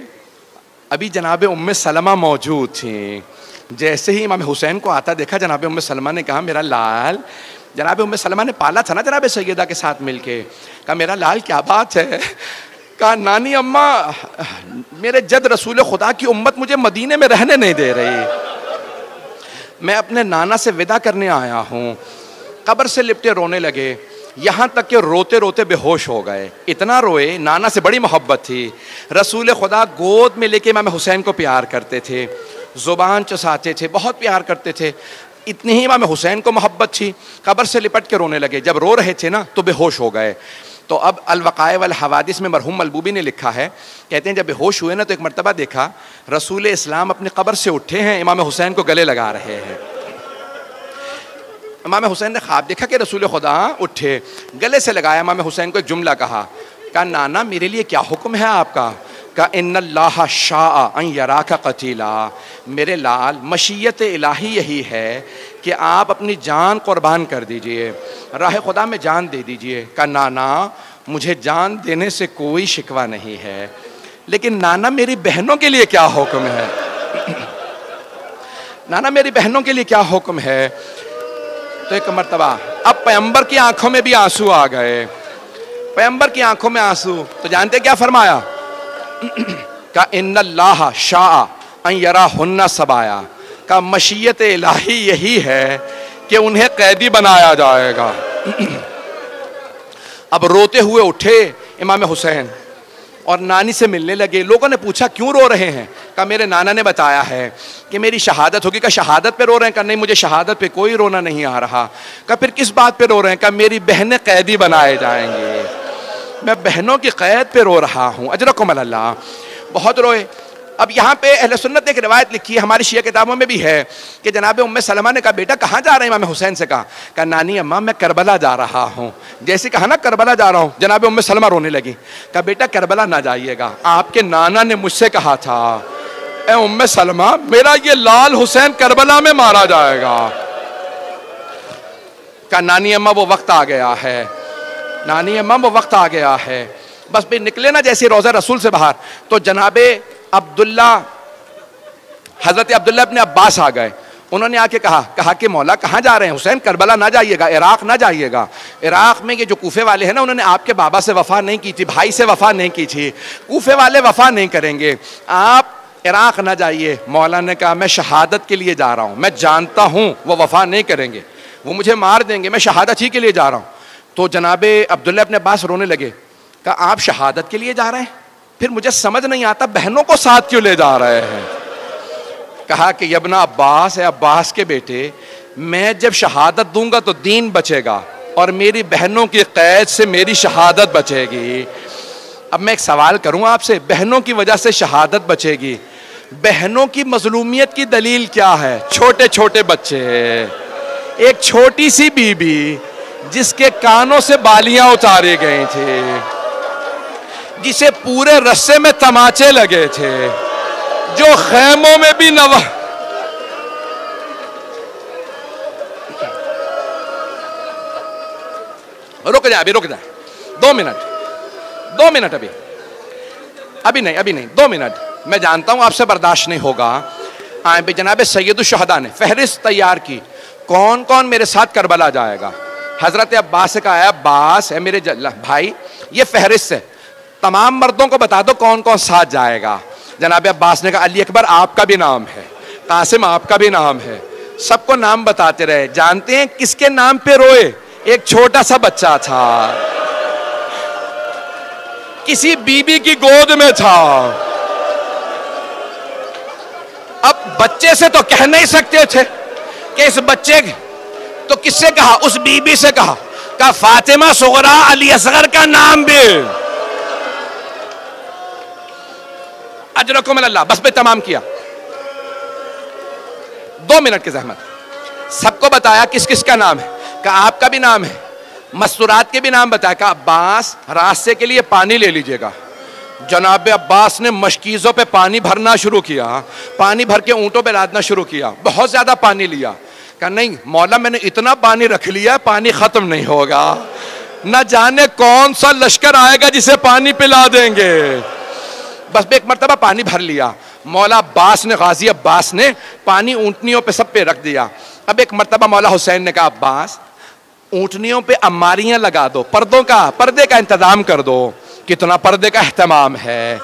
ابھی جناب ام سلمہ موجود تھیں. جیسے ہی امام حسین کو آتا دیکھا, جناب ام سلمہ نے کہا میرا لال, جناب ام سلمہ نے پالا تھا نا جناب سیدہ کے ساتھ مل کے, کہا میرا لال کیا بات ہے. کہا نانی اماں, میرے جد رسول خدا کی امت مجھے مدینے میں رہنے نہیں دے رہی, میں اپنے نانا سے وداع کرنے آیا ہوں. قبر سے لپٹے رونے لگے, یہاں تک کہ روتے روتے بے ہوش ہو گئے. اتنا روئے, نانا سے بڑی محبت تھی. رسول خدا گود میں لے کے امام حسین کو پیار کرتے تھے, زبان چساتے تھے, بہت پیار کرتے تھے. اتنی ہی امام حسین کو محبت تھی. قبر سے لپٹ کے رونے لگے. جب رو رہے تھے نا تو بے ہوش ہو گئے. تو اب الوقائع والحوادث میں مرحوم ملبوبی نے لکھا ہے, کہتے ہیں جب بے ہوش ہوئے نا تو ایک مرتبہ دیکھا رسول اسلام اپنی قبر سے اٹھے ہیں, امام حسین کو گلے لگا رہے ہیں. امام حسین نے خواب دیکھا کہ رسول خدا اٹھے, گلے سے لگایا. امام حسین کو ایک جملہ کہا, کہا نانا میرے لیے کیا حکم ہے آپ کا. کہ ان اللہ شاء ان یراک قتیلا، میرے لال مشیت الہی یہی ہے کہ آپ اپنی جان قربان کر دیجئے، راہ خدا میں جان دے دیجئے۔ کہ نانا مجھے جان دینے سے کوئی شکوہ نہیں ہے، لیکن نانا میری بہنوں کے لیے کیا حکم ہے؟ نانا میری بہنوں کے لیے کیا حکم ہے؟ تو ایک مرتبہ اب پیغمبر کی آنکھوں میں بھی آنسو آ گئے، پیغمبر کی آنکھوں میں آنسو، تو جانتے کیا فرمایا؟ کہ ان اللہ شاء ان یراہن سبایا، کہ مشیت الہی یہی ہے کہ انہیں قیدی بنایا جائے گا۔ اب روتے ہوئے اٹھے امام حسین اور نانی سے ملنے لگے۔ لوگوں نے پوچھا کیوں رو رہے ہیں؟ کہ میرے نانا نے بتایا ہے کہ میری شہادت ہوگی۔ کہ شہادت پہ رو رہے ہیں؟ کہ نہیں مجھے شہادت پہ کوئی رونا نہیں آ رہا۔ کہ پھر کس بات پہ رو رہے ہیں؟ کہ میری بہنیں قیدی بنائے جائیں گے، میں بہنوں کی قید پہ رو رہا ہوں۔ اجرکم اللہ۔ بہت روئے۔ اب یہاں پہ اہل سنت نے ایک روایت لکھی ہے، ہماری شیعہ کتابوں میں بھی ہے، کہ جناب ام سلمہ نے کہا بیٹا کہاں جا رہے ہیں؟ امام حسین سے کہا کہ نانی اماں میں کربلا جا رہا ہوں۔ جیسے کہا نا کربلا جا رہا ہوں، جناب ام سلمہ رونے لگی۔ کہا بیٹا کربلا نہ جائیے گا، آپ کے نانا نے مجھ سے کہا تھا اے ام سلمہ میرا یہ لال حسین کربلا میں مارا جائے گا۔ کہا نانی اماں وہ وقت آ گیا ہے، نانی اماں وہ وقت آ گیا ہے۔ بس بھی نکلے نا جیسے روضہ رسول سے باہر، تو جناب عبداللہ حضرت عبداللہ ابن عباس آ گئے۔ انہوں نے آ کے کہا کہ مولا کہاں جا رہے ہیں؟ حسین کربلا نہ جائیے گا، عراق نہ جائیے گا۔ عراق میں یہ جو کوفے والے ہیں نا، انہوں نے آپ کے بابا سے وفا نہیں کی تھی، بھائی سے وفا نہیں کی تھی، کوفے والے وفا نہیں کریں گے، آپ عراق نہ جائیے۔ مولا نے کہا میں شہادت کے لیے جا رہا ہوں، میں جانتا ہوں وہ وفا نہیں کریں گے، وہ مجھے مار دیں گے، میں شہادت ہی کے لیے جا رہا ہوں۔ تو جناب عبداللہ ابن عباس رونے لگے۔ کہا آپ شہادت کے لیے جا رہے ہیں؟ پھر مجھے سمجھ نہیں آتا بہنوں کو ساتھ کیوں لے جا رہے ہیں؟ کہا کہ ابن عباس، اے عباس کے بیٹے، میں جب شہادت دوں گا تو دین بچے گا اور میری بہنوں کی قید سے میری شہادت بچے گی۔ اب میں ایک سوال کروں آپ سے، بہنوں کی وجہ سے شہادت بچے گی، بہنوں کی مظلومیت کی دلیل کیا ہے؟ چھوٹے چھوٹے بچے، ایک چھوٹی سی بی بی جس کے کانوں سے بالیاں اتاری گئی تھی، جسے پورے رسے میں تماچے لگے تھے، جو خیموں میں بھی رک جائے 2 منٹ ابھی نہیں 2 منٹ، میں جانتا ہوں آپ سے برداشت نہیں ہوگا۔ آئیں جناب سید الشہداء نے فہرست تیار کی، کون کون میرے ساتھ کربلا جائے گا؟ حضرت عباس سے کہا عباس ہے میرے بھائی، یہ فہرست ہے، تمام مردوں کو بتا دو کون کون ساتھ جائے گا۔ جناب عباس نے کہا علی اکبر آپ کا بھی نام ہے، قاسم آپ کا بھی نام ہے، سب کو نام بتاتے رہے۔ جانتے ہیں کس کے نام پہ روئے؟ ایک چھوٹا سا بچہ تھا، کسی بی بی کی گود میں تھا۔ اب بچے سے تو کہہ نہیں سکتے تھے کہ اس بچے، تو کس سے کہا؟ اس بی بی سے کہا کہ فاطمہ صغرا علی اصغر کا نام بھی۔ اجرکم اللہ، بس میں تمام کیا 2 منٹ کی زحمت۔ سب کو بتایا کس کس کا نام ہے، کہ آپ کا بھی نام ہے، مستورات کے بھی نام بتایا، کہ عباس راستے کے لیے پانی لے لیجئے گا۔ جناب عباس نے مشکیزوں پہ پانی بھرنا شروع کیا، پانی بھر کے اونٹوں پہ لادنا شروع کیا، بہت زیادہ پانی لیا۔ کہ نہیں مولا میں نے اتنا پانی رکھ لیا پانی ختم نہیں ہوگا، نہ جانے کون سا لشکر آئے گا جسے پانی پلا دیں گے۔ بس ایک مرتبہ پانی بھر لیا، مولا عباس نے، غازی عباس نے پانی اونٹنیوں پہ سب پہ رکھ دیا۔ اب ایک مرتبہ مولا حسین نے کہا عباس اونٹنیوں پہ اماریاں لگا دو، پردے کا انتظام کر دو۔ کتنا پردے کا اہتمام ہے۔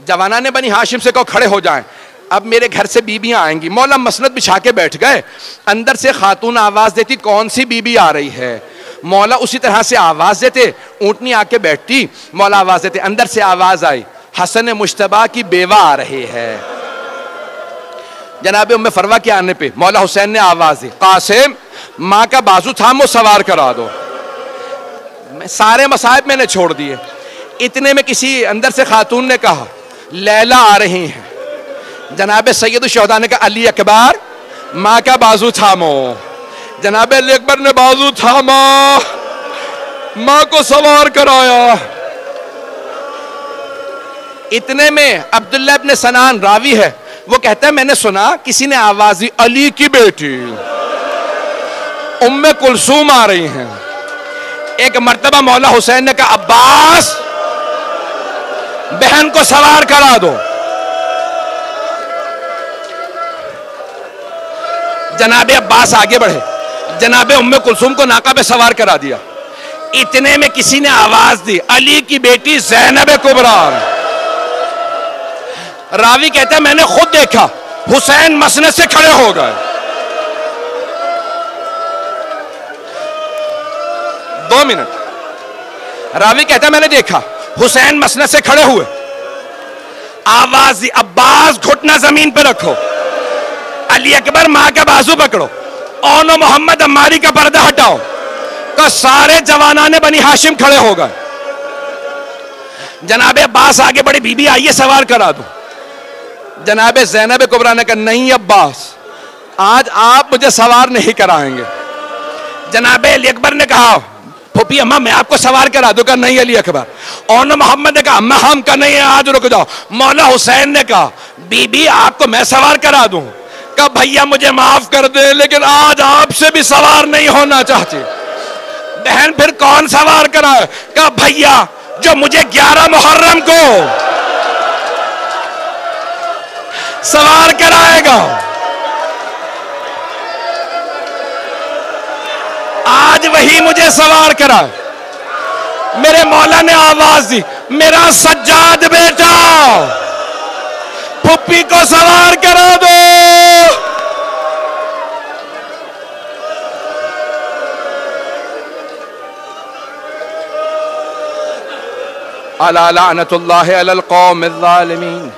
جوانان بنی ہاشم سے کہو کھڑے ہو جائیں، اب میرے گھر سے بیویاں آئیں گی۔ مولا مسند بچھا کے بیٹھ گئے، اندر سے خاتون آواز دیتی کون سی بیوی آ رہی ہے؟ مولا اسی طرح سے آواز دیتے، اونٹنی آ کے بیٹھتی، مولا آواز دیتے، اندر سے آواز آئی حسن مجتبیٰ کی بیوہ آ رہی ہے۔ جناب ام فروہ کے آنے پہ مولا حسین نے آواز دی قاسم ماں کا بازو تھامو سوار کرا دو۔ سارے مصائب میں نے چھوڑ دیے، اتنے میں کسی اندر سے خاتون نے کہا لیلا آ رہی ہیں۔ جناب سید الشہداء نے کہا علی اکبر ماں کا بازو تھامو۔ جناب علی اکبر نے بازو تھاما، ماں کو سوار کرایا۔ اتنے میں عبداللہ ابن سنان راوی ہے، وہ کہتا ہے میں نے سنا کسی نے آواز دی علی کی بیٹی ام کلثوم آ رہی ہیں۔ ایک مرتبہ مولا حسین نے کہا عباس بہن کو سوار کرا دو۔ جناب عباس آگے بڑھے، جناب ام کلثوم کو ناقہ پہ سوار کرا دیا۔ اتنے میں کسی نے آواز دی علی کی بیٹی زینب کبریٰ۔ راوی کہتا ہے میں نے خود دیکھا حسین مسند سے کھڑے ہو گئے۔ 2 منٹ۔ راوی کہتا ہے میں نے دیکھا حسین مسند سے کھڑے ہوئے، آواز دی عباس گھٹنا زمین پہ رکھو، علی اکبر ماں کا بازو پکڑو، اونو محمد عماری کا پردہ ہٹاؤ، کہ سارے جوانان بنی ہاشم کھڑے ہو گئے۔ جناب عباس آگے بڑے، بی بی آئیے سوار کرا دو۔ جناب زینب کبریٰ نے کہا نہیں عباس آج آپ مجھے سوار نہیں کرائیں گے۔ جناب علی اکبر نے کہا پھوپھی اماں میں آپ کو سوار کرا دوں، کہا نہیں علی اکبر۔ اونو محمد نے کہا اماں ہم کا نہیں، آج رک جاؤ۔ مولا حسین نے کہا بی بی آپ کو میں سوار کرا دوں، کہا بھیا مجھے معاف کر دے لیکن آج آپ سے بھی سوار نہیں ہونا چاہتی۔ بہن پھر کون سوار کرائے؟ کہا بھیا جو مجھے 11 محرم کو سوار کرائے گا۔ آج وہی مجھے سوار کرائے۔ میرے مولا نے آواز دی میرا سجاد بیٹا پھپھی کو سوار کرا دو۔ الا لعنت اللہ علی القوم الظالمین۔